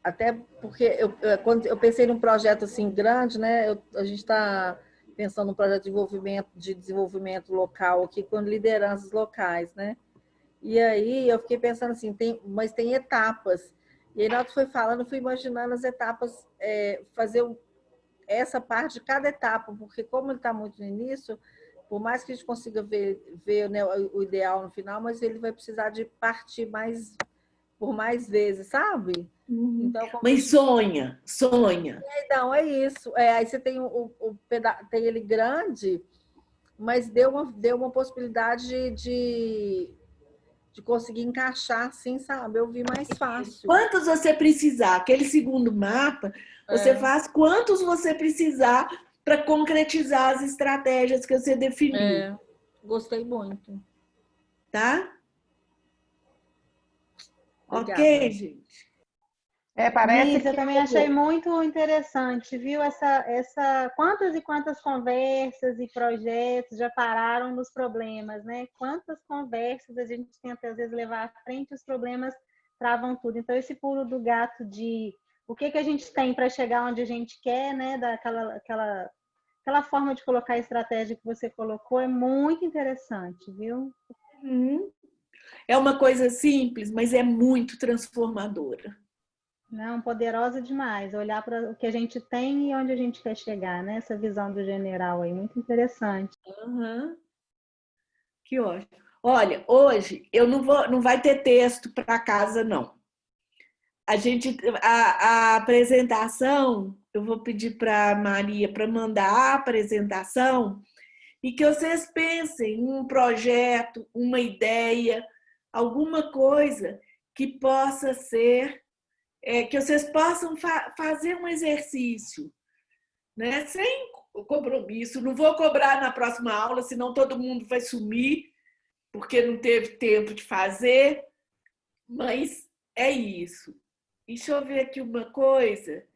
até porque quando eu pensei num projeto assim grande, né? A gente está pensando num projeto de desenvolvimento local aqui com lideranças locais, né? E aí eu fiquei pensando assim, mas tem etapas. E aí, na hora que foi falando, eu fui imaginando as etapas, fazer essa parte de cada etapa, porque como ele está muito no início, por mais que a gente consiga ver né, o ideal no final, mas ele vai precisar de partir por mais vezes, sabe?
Então, mas sonha.
Então, é isso. Aí você tem tem ele grande, mas deu uma possibilidade de conseguir encaixar, assim, sabe? Eu vi mais fácil.
Quantos você precisar? Aquele segundo mapa, você faz quantos você precisar para concretizar as estratégias que você definiu.
Gostei muito.
Tá?
Obrigada.
Ok, gente?
Parece
Isso, eu também achei muito interessante, viu? Quantas e quantas conversas e projetos já pararam nos problemas, né? Quantas conversas a gente tenta, às vezes, levar à frente, os problemas travam tudo. Então, esse pulo do gato de o que a gente tem para chegar onde a gente quer, né? Aquela forma de colocar a estratégia que você colocou é muito interessante, viu?
É uma coisa simples, mas é muito transformadora.
Não, poderosa demais. Olhar para o que a gente tem e onde a gente quer chegar, né? Essa visão do general aí, muito interessante.
Que ótimo. Olha, hoje eu não vai ter texto para casa, não. A apresentação, eu vou pedir para a Maria para mandar a apresentação e que vocês pensem em um projeto, uma ideia, alguma coisa que possa ser, que vocês possam fazer um exercício, né? Sem compromisso. Não vou cobrar na próxima aula, senão todo mundo vai sumir, porque não teve tempo de fazer, mas é isso. Deixa eu ver aqui uma coisa.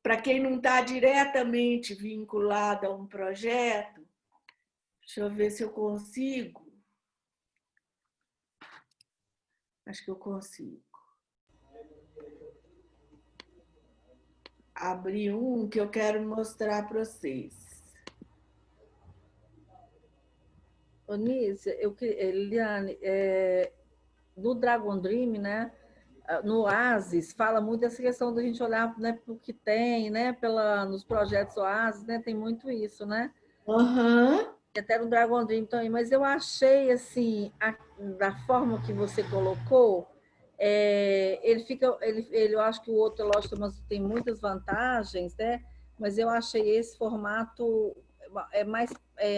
Para quem não está diretamente vinculado a um projeto, deixa eu ver se eu consigo. Acho que eu consigo. Abrir um que eu quero mostrar para vocês.
Onísia, Eliane, no Dragon Dream, né? No Oasis, fala muito dessa questão da gente olhar, né, para o que tem, né? Nos projetos Oasis, né? Tem muito isso, né?
Uhum.
Até no Dragon Dream também, mas eu achei assim, da forma que você colocou, eu acho que o outro, lógico, tem muitas vantagens, né? Mas eu achei esse formato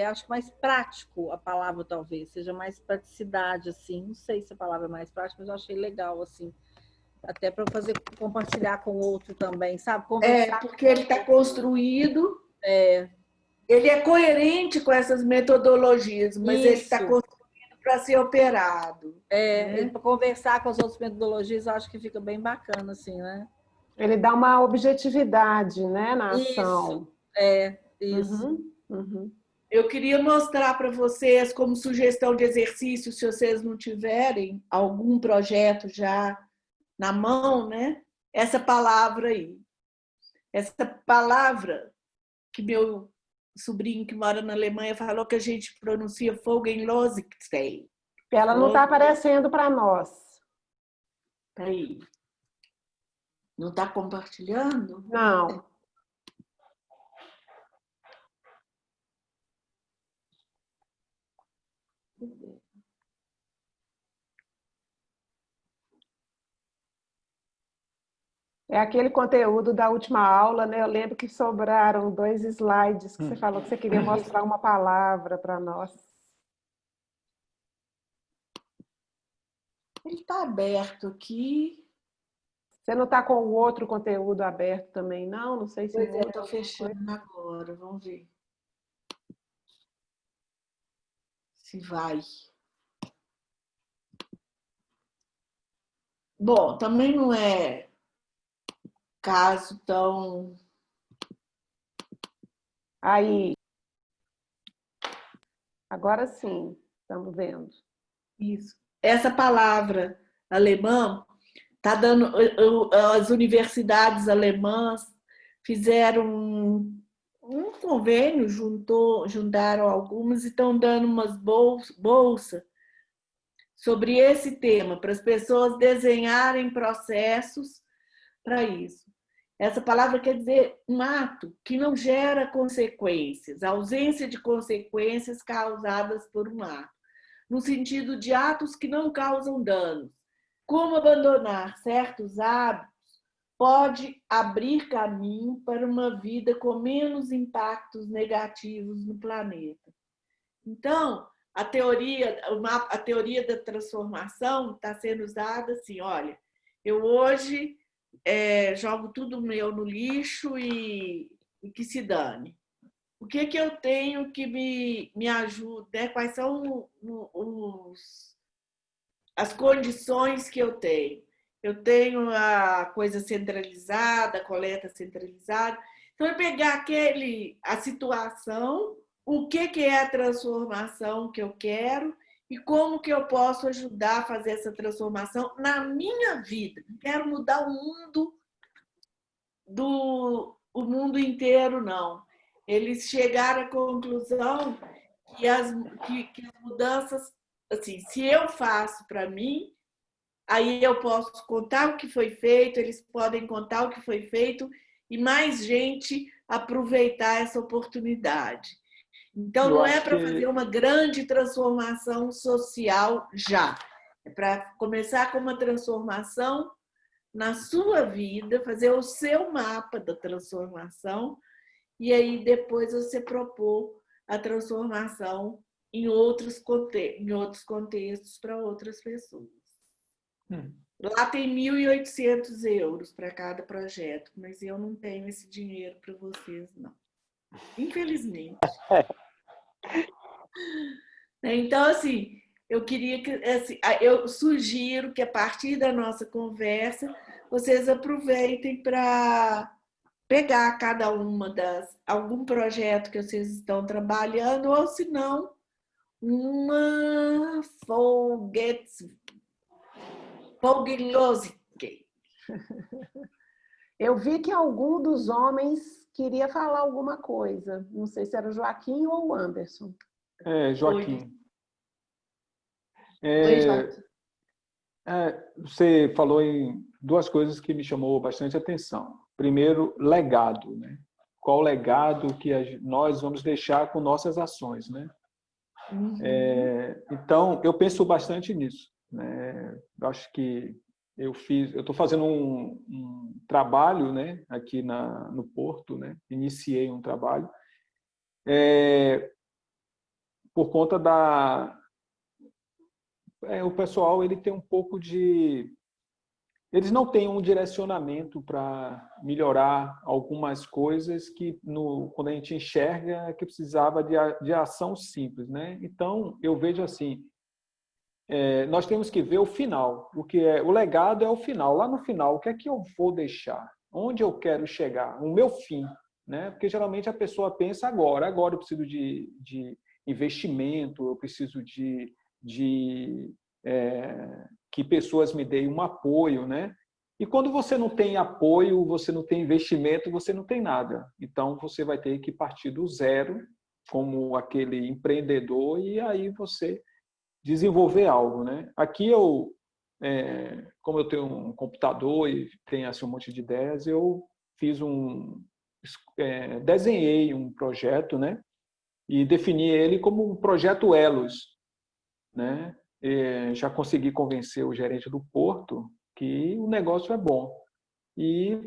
acho mais prático, a palavra talvez seja mais praticidade, assim. Não sei se a palavra é mais prática, mas eu achei legal assim, até para compartilhar com o outro também, sabe? Conversar.
Porque ele está construído.
É,
Ele é coerente com essas metodologias, mas ele está
isso.
construído para ser operado. Né?
Para conversar com as outras metodologias, eu acho que fica bem bacana, assim, né?
Ele dá uma objetividade, né, na ação.
Isso.
Uhum, uhum.
Eu queria mostrar para vocês, como sugestão de exercício, se vocês não tiverem algum projeto já na mão, né? Essa palavra aí. Essa palavra que meu sobrinho que mora na Alemanha falou que a gente pronuncia Vogellosigkeit.
Ela não está aparecendo para nós.
Peraí. Não está compartilhando?
Não. É aquele conteúdo da última aula, né? Eu lembro que sobraram 2 slides que você falou que você queria mostrar uma palavra para nós.
Ele está aberto aqui.
Você não está com o outro conteúdo aberto também, não? Não sei se
Pois é,
muda
estou
alguma coisa.
fechando agora. Vamos ver se vai. Bom, também não é caso tão...
Aí. Agora sim, estamos vendo.
Isso. Essa palavra alemã está dando... As universidades alemãs fizeram um convênio, juntaram algumas e estão dando umas bolsas sobre esse tema, para as pessoas desenharem processos para isso. Essa palavra quer dizer um ato que não gera consequências, ausência de consequências causadas por um ato, no sentido de atos que não causam danos. Como abandonar certos hábitos pode abrir caminho para uma vida com menos impactos negativos no planeta. Então, a teoria da transformação está sendo usada assim, olha, eu hoje jogo tudo meu no lixo e que se dane. O que eu tenho que me ajude, né? Quais são as condições que eu tenho? Eu tenho a coisa centralizada, a coleta centralizada. Então, eu pegar a situação, o que é a transformação que eu quero e como que eu posso ajudar a fazer essa transformação na minha vida. Não quero mudar o mundo inteiro, não. Eles chegaram à conclusão que as mudanças, assim, se eu faço para mim, aí eu posso contar o que foi feito, eles podem contar o que foi feito e mais gente aproveitar essa oportunidade. Então, não é para fazer uma grande transformação social já. É para começar com uma transformação na sua vida, fazer o seu mapa da transformação e aí depois você propor a transformação em outros contextos para outras pessoas. Lá tem 1.800 euros para cada projeto, mas eu não tenho esse dinheiro para vocês, não. Infelizmente. Então, assim, eu queria que, assim, eu sugiro que a partir da nossa conversa vocês aproveitem para pegar cada uma algum projeto que vocês estão trabalhando, ou se não, uma Pogloski.
Eu vi que algum dos homens queria falar alguma coisa. Não sei se era o Joaquim ou o Anderson.
Joaquim.
Oi, Joaquim.
Você falou em duas coisas que me chamou bastante atenção. Primeiro, legado, né? Qual o legado que nós vamos deixar com nossas ações, né?
Uhum.
Então, eu penso bastante nisso, né? Eu acho que eu estou fazendo um trabalho, né, aqui no Porto, né? Iniciei um trabalho por conta o pessoal ele tem um pouco de... Eles não têm um direcionamento para melhorar algumas coisas que, quando a gente enxerga, que precisava de ação simples, né? Então, eu vejo assim, nós temos que ver o final. O legado é o final. Lá no final, o que é que eu vou deixar? Onde eu quero chegar? O meu fim, né? Porque geralmente a pessoa pensa agora eu preciso de investimento, eu preciso que pessoas me deem um apoio, né? E quando você não tem apoio, você não tem investimento, você não tem nada. Então, você vai ter que partir do zero, como aquele empreendedor, e aí você desenvolver algo, né? Aqui como eu tenho um computador e tenho assim, um monte de ideias, eu desenhei um projeto, né? E defini ele como um projeto Elos, né? Já consegui convencer o gerente do Porto que o negócio é bom. E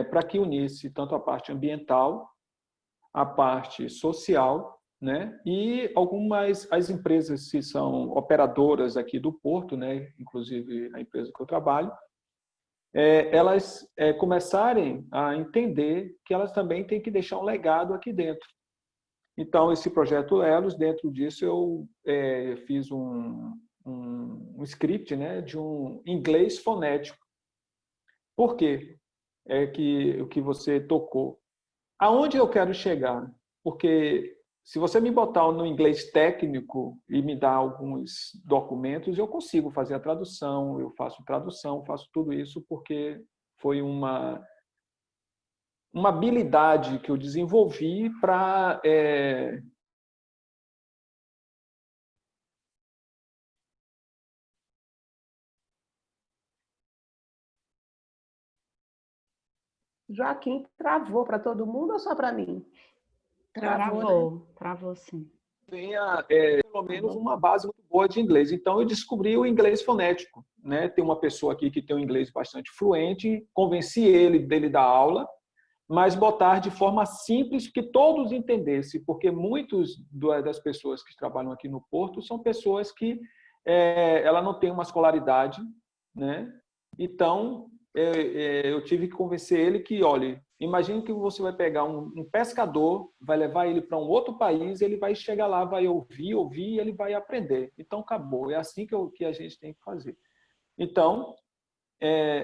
para que unisse tanto a parte ambiental, a parte social, né? E as empresas que são operadoras aqui do Porto, né? Inclusive a empresa que eu trabalho, elas começarem a entender que elas também têm que deixar um legado aqui dentro. Então, esse projeto Elos, dentro disso, eu fiz um script, né, de um inglês fonético. Por quê? O que você tocou. Aonde eu quero chegar? Porque se você me botar no inglês técnico e me dar alguns documentos, eu consigo fazer a tradução, eu faço tradução, faço tudo isso porque foi uma habilidade que eu desenvolvi para
Joaquim travou para todo mundo ou só para mim?
Travou sim.
Tenha pelo menos uma base muito boa de inglês. Então, eu descobri o inglês fonético, né? Tem uma pessoa aqui que tem um inglês bastante fluente, convenci ele dele dar aula, mas botar de forma simples que todos entendessem, porque muitos das pessoas que trabalham aqui no Porto são pessoas que ela não tem uma escolaridade, né? Então, eu tive que convencer ele que, olha, imagine que você vai pegar um pescador, vai levar ele para um outro país, ele vai chegar lá, vai ouvir, e ele vai aprender. Então, acabou. É assim que a gente tem que fazer. Então,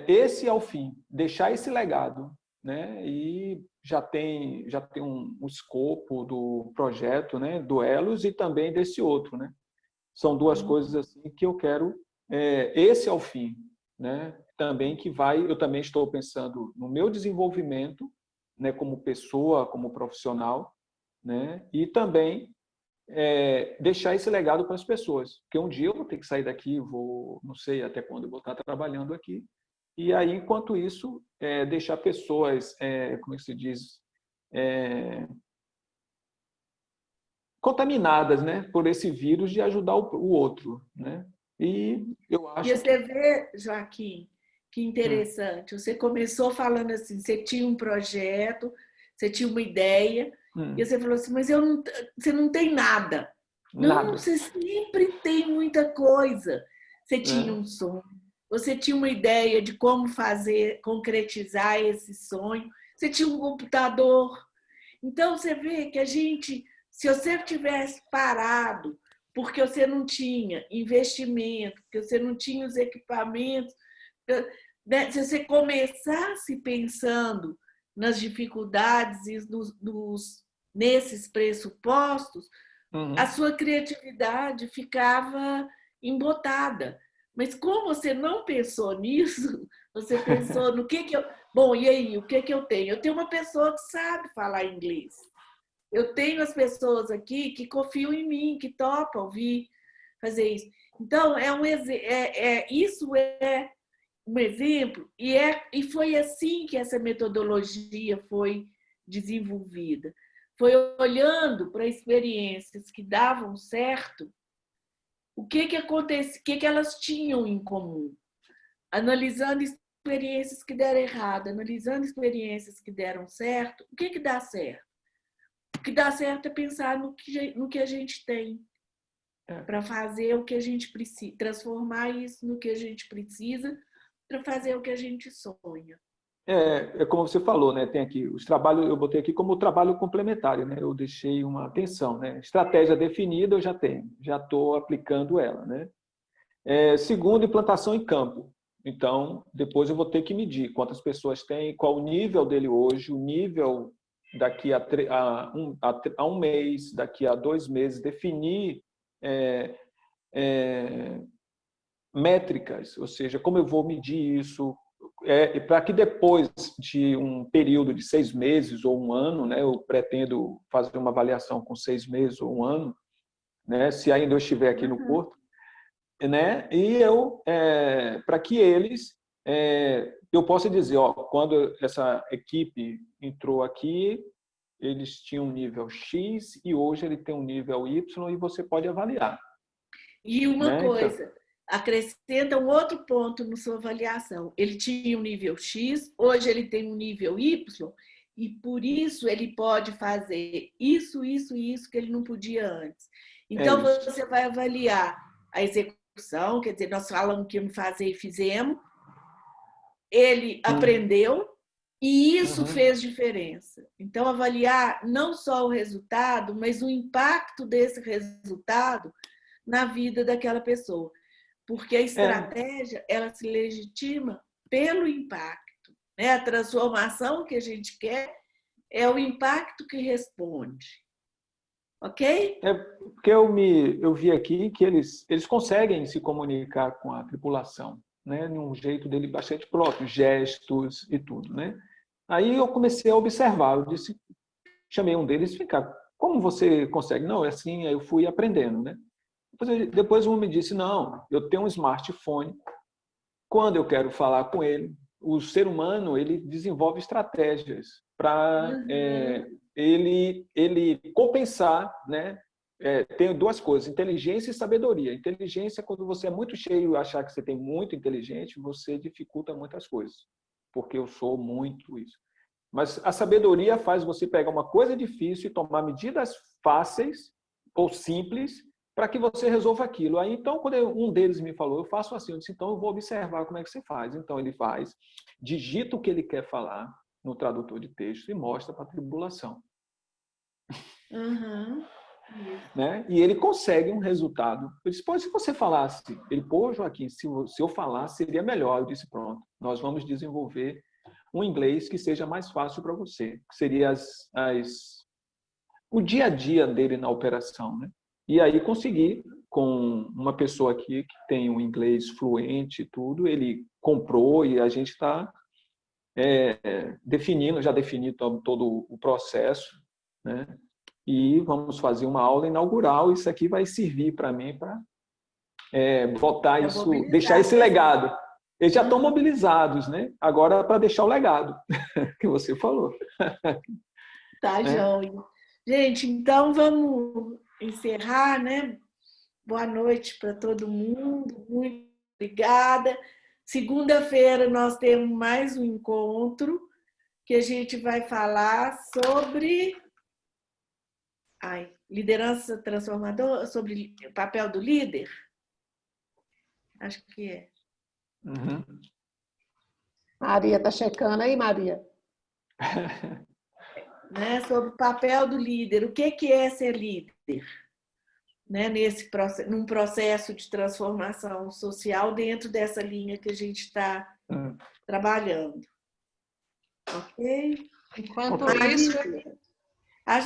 esse é o fim, deixar esse legado, né? E já tem um escopo do projeto, né? Do Elos e também desse outro, né? São duas coisas assim que eu quero. Esse é o fim, né? Também eu também estou pensando no meu desenvolvimento, né? Como pessoa, como profissional, né? E também deixar esse legado para as pessoas, porque um dia eu vou ter que sair daqui, não sei até quando eu vou estar trabalhando aqui, e aí, enquanto isso, deixar pessoas, como é que se diz, contaminadas, né, por esse vírus de ajudar o outro, né? E eu acho
E você vê, Joaquim, que interessante. Você começou falando assim, você tinha um projeto, você tinha uma ideia, e você falou assim, mas você não tem nada.
Nada.
Não, você sempre tem muita coisa. Você tinha um sonho, você tinha uma ideia de como concretizar esse sonho, você tinha um computador. Então, você vê que se você tivesse parado, porque você não tinha investimento, porque você não tinha os equipamentos, né? Se você começasse pensando nas dificuldades e nesses pressupostos, a sua criatividade ficava embotada. Mas como você não pensou nisso, você pensou no que eu... Bom, e aí, o que eu tenho? Eu tenho uma pessoa que sabe falar inglês. Eu tenho as pessoas aqui que confiam em mim, que topam vir fazer isso. Então, isso é um exemplo, e foi assim que essa metodologia foi desenvolvida. Foi olhando para experiências que davam certo, o que acontece, o que elas tinham em comum, analisando experiências que deram errado, analisando experiências que deram certo. O que dá certo? O que dá certo é pensar no que a gente tem para fazer o que a gente precisa, transformar isso no que a gente precisa para fazer o que a gente sonha.
É como você falou, né? Tem aqui os trabalhos, eu botei aqui como trabalho complementar, né? Eu deixei uma atenção, né? Estratégia definida eu já tenho, já estou aplicando ela, né? Segundo, implantação em campo. Então, depois eu vou ter que medir quantas pessoas tem, qual o nível dele hoje, o nível daqui a um mês, daqui a 2 meses, definir métricas, ou seja, como eu vou medir isso, para que depois de um período de 6 meses ou 1 ano, né, eu pretendo fazer uma avaliação com 6 meses ou 1 ano, né, se ainda eu estiver aqui no Porto, né, e para que eles, eu possa dizer, ó, quando essa equipe entrou aqui, eles tinham um nível X e hoje ele tem um nível Y e você pode avaliar.
E uma
né?
coisa,
Então,
acrescenta um outro ponto na sua avaliação. Ele tinha um nível X, hoje ele tem um nível Y, e por isso ele pode fazer isso, isso e isso que ele não podia antes. Então, você vai avaliar a execução, quer dizer, nós falamos que íamos fazer e fizemos, ele aprendeu e isso fez diferença. Então, avaliar não só o resultado, mas o impacto desse resultado na vida daquela pessoa. Porque a estratégia, ela se legitima pelo impacto. Né? A transformação que a gente quer é o impacto que responde. Ok?
Porque eu vi aqui que eles conseguem se comunicar com a tripulação, né? De um jeito dele bastante próprio, gestos e tudo, né? Aí eu comecei a observar, eu disse, chamei um deles, vem cá, como você consegue? Não, é assim, aí eu fui aprendendo, né? Depois um me disse, não, eu tenho um smartphone, quando eu quero falar com ele, o ser humano ele desenvolve estratégias para ele compensar, né? Tem 2 coisas, inteligência e sabedoria. Inteligência, quando você é muito cheio e achar que você tem muito inteligente, você dificulta muitas coisas, porque eu sou muito isso. Mas a sabedoria faz você pegar uma coisa difícil e tomar medidas fáceis ou simples para que você resolva aquilo. Aí, então, quando um deles me falou, eu faço assim, eu disse, então eu vou observar como é que você faz. Então, ele faz, digita o que ele quer falar no tradutor de texto e mostra para a tripulação. Né? E ele consegue um resultado. Eu disse, pô, se você falasse, ele, pô, Joaquim, se eu falasse, seria melhor. Eu disse, pronto, nós vamos desenvolver um inglês que seja mais fácil para você, que seria o dia a dia dele na operação, né? E aí consegui, com uma pessoa aqui que tem um inglês fluente e tudo, ele comprou e a gente está já defini todo o processo, né? E vamos fazer uma aula inaugural. Isso aqui vai servir para mim para botar isso, deixar esse legado. Eles já estão mobilizados, né? Agora para deixar o legado que você falou.
Tá, joia. Gente, então vamos encerrar, né? Boa noite para todo mundo. Muito obrigada. Segunda-feira nós temos mais um encontro que a gente vai falar sobre liderança transformadora, sobre o papel do líder. Acho que é.
Maria está checando aí, Maria?
Né, sobre o papel do líder. O que é ser líder? Né, num processo de transformação social dentro dessa linha que a gente está trabalhando. Ok?
Enquanto isso,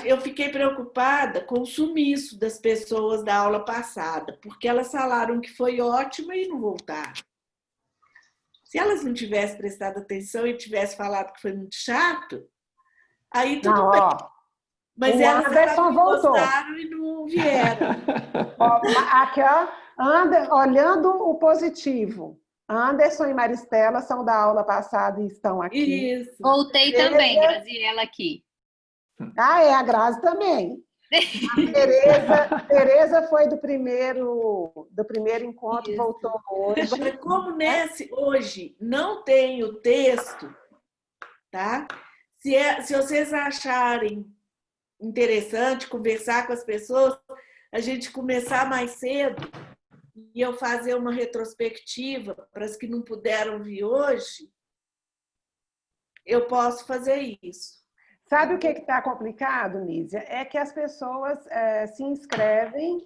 Eu fiquei preocupada com o sumiço das pessoas da aula passada, porque elas falaram que foi ótimo e não voltaram. Se elas não tivessem prestado atenção e tivessem falado que foi muito chato, aí tudo
Não,
bem.
ó,
Mas
o
elas
Anderson voltou.
gostaram e não vieram.
Ó, aqui, ó, olhando o positivo. Anderson e Maristela são da aula passada e estão aqui.
Isso.
Voltei também, Graziela aqui.
Ah, é, a Grazi também. A Tereza foi do primeiro encontro,
Isso.
voltou hoje.
Agora, como hoje não tem o texto, tá? Se vocês acharem interessante conversar com as pessoas, a gente começar mais cedo e eu fazer uma retrospectiva para as que não puderam vir hoje, eu posso fazer isso.
Sabe o que está complicado, Nízia? É que as pessoas se inscrevem,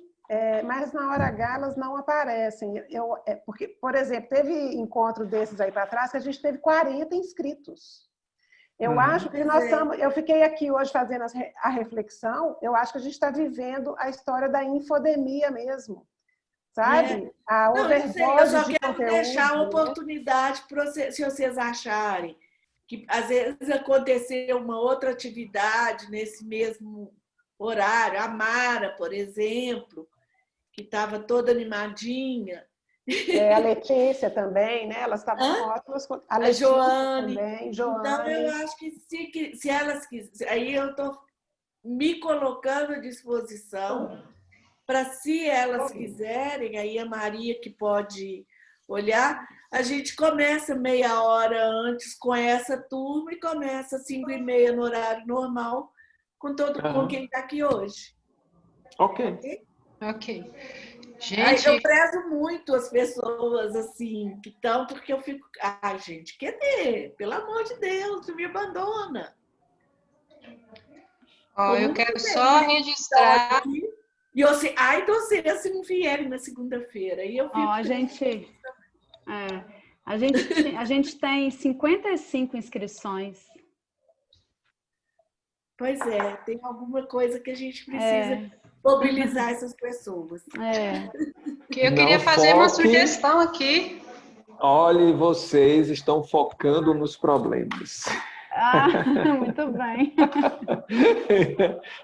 mas na hora H elas não aparecem. Porque, por exemplo, teve encontro desses aí para trás que a gente teve 40 inscritos. Eu acho que nós estamos... Eu fiquei aqui hoje fazendo a reflexão, eu acho que a gente está vivendo a história da infodemia mesmo. Sabe? A overdose
eu só
de
quero
conteúdo,
deixar a
né?
oportunidade para se vocês acharem que às vezes aconteceu uma outra atividade nesse mesmo horário, a Mara, por exemplo, que estava toda animadinha.
A Letícia também, né? Elas estavam ótimas. A Letícia
Joane
também, Joane.
Então, eu acho que se elas quiserem, aí eu estou me colocando à disposição para, se elas quiserem, aí a Maria que pode olhar, a gente começa meia hora antes com essa turma e começa às 5h30 no horário normal com quem está aqui hoje.
Ok.
Gente, eu prezo muito as pessoas assim que estão, porque eu fico, gente, cadê? Pelo amor de Deus, não me abandona.
Eu quero só registrar.
E eu sei, de vocês se não vierem na segunda-feira. E eu fico.
A gente tem 55 inscrições.
Pois é, tem alguma coisa que a gente precisa mobilizar essas pessoas.
Eu queria fazer uma sugestão aqui.
Olhe, vocês estão focando nos problemas.
Muito bem.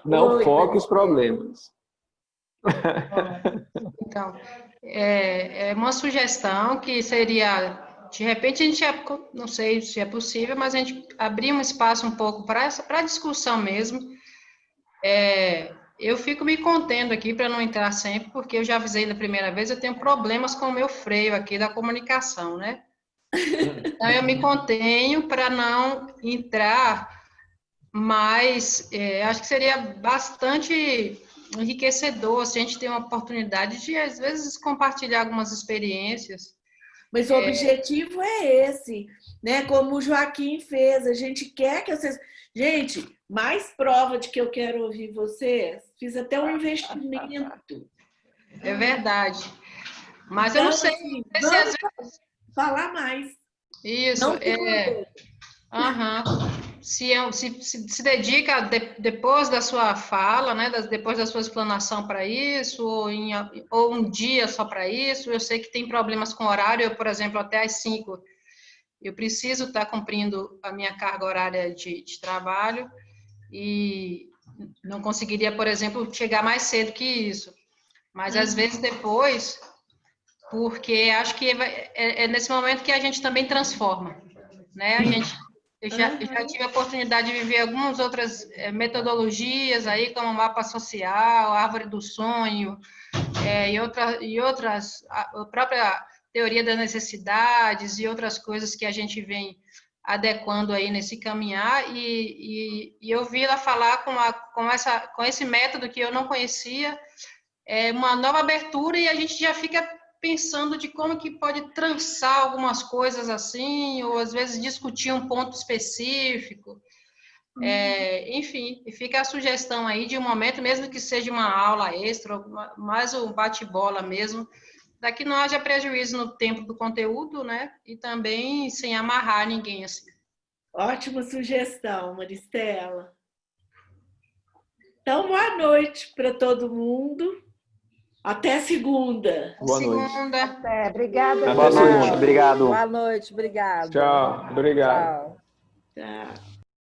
Não foque os problemas.
Então, é uma sugestão que seria, de repente, a gente, não sei se é possível, mas a gente abrir um espaço um pouco para discussão mesmo. Eu fico me contendo aqui para não entrar sempre, porque eu já avisei da primeira vez, eu tenho problemas com o meu freio aqui da comunicação, né? Então, eu me contenho para não entrar, mas acho que seria bastante enriquecedor se a gente tem uma oportunidade de, às vezes, compartilhar algumas experiências.
Mas o objetivo é esse, né? Como o Joaquim fez, a gente quer que vocês... Gente, mais prova de que eu quero ouvir vocês, fiz até um investimento.
É verdade. Mas então, eu não sei,
assim,
se às vezes...
falar mais.
Isso, se dedica depois da sua fala, né, depois da sua explanação para isso, ou um dia só para isso. Eu sei que tem problemas com horário, eu, por exemplo, até às 5, eu preciso estar cumprindo a minha carga horária de trabalho e não conseguiria, por exemplo, chegar mais cedo que isso. Mas, às vezes, depois, porque acho que é nesse momento que a gente também transforma, né? Eu já tive a oportunidade de viver algumas outras metodologias aí, como mapa social, árvore do sonho, e outras, a própria teoria das necessidades e outras coisas que a gente vem adequando aí nesse caminhar, e eu vi ela falar com esse método que eu não conhecia, uma nova abertura, e a gente já fica pensando de como que pode trançar algumas coisas assim, ou às vezes discutir um ponto específico. Enfim, fica a sugestão aí de um momento, mesmo que seja uma aula extra, mais um bate-bola mesmo, para que não haja prejuízo no tempo do conteúdo, né? E também sem amarrar ninguém assim.
Ótima sugestão, Maristela. Então, boa noite para todo mundo. Até segunda.
Boa noite.
Segunda.
Obrigada.
Até
Boa noite,
segunda.
obrigado.
Boa noite, obrigado.
Tchau. Obrigado.
Tchau.
Tchau.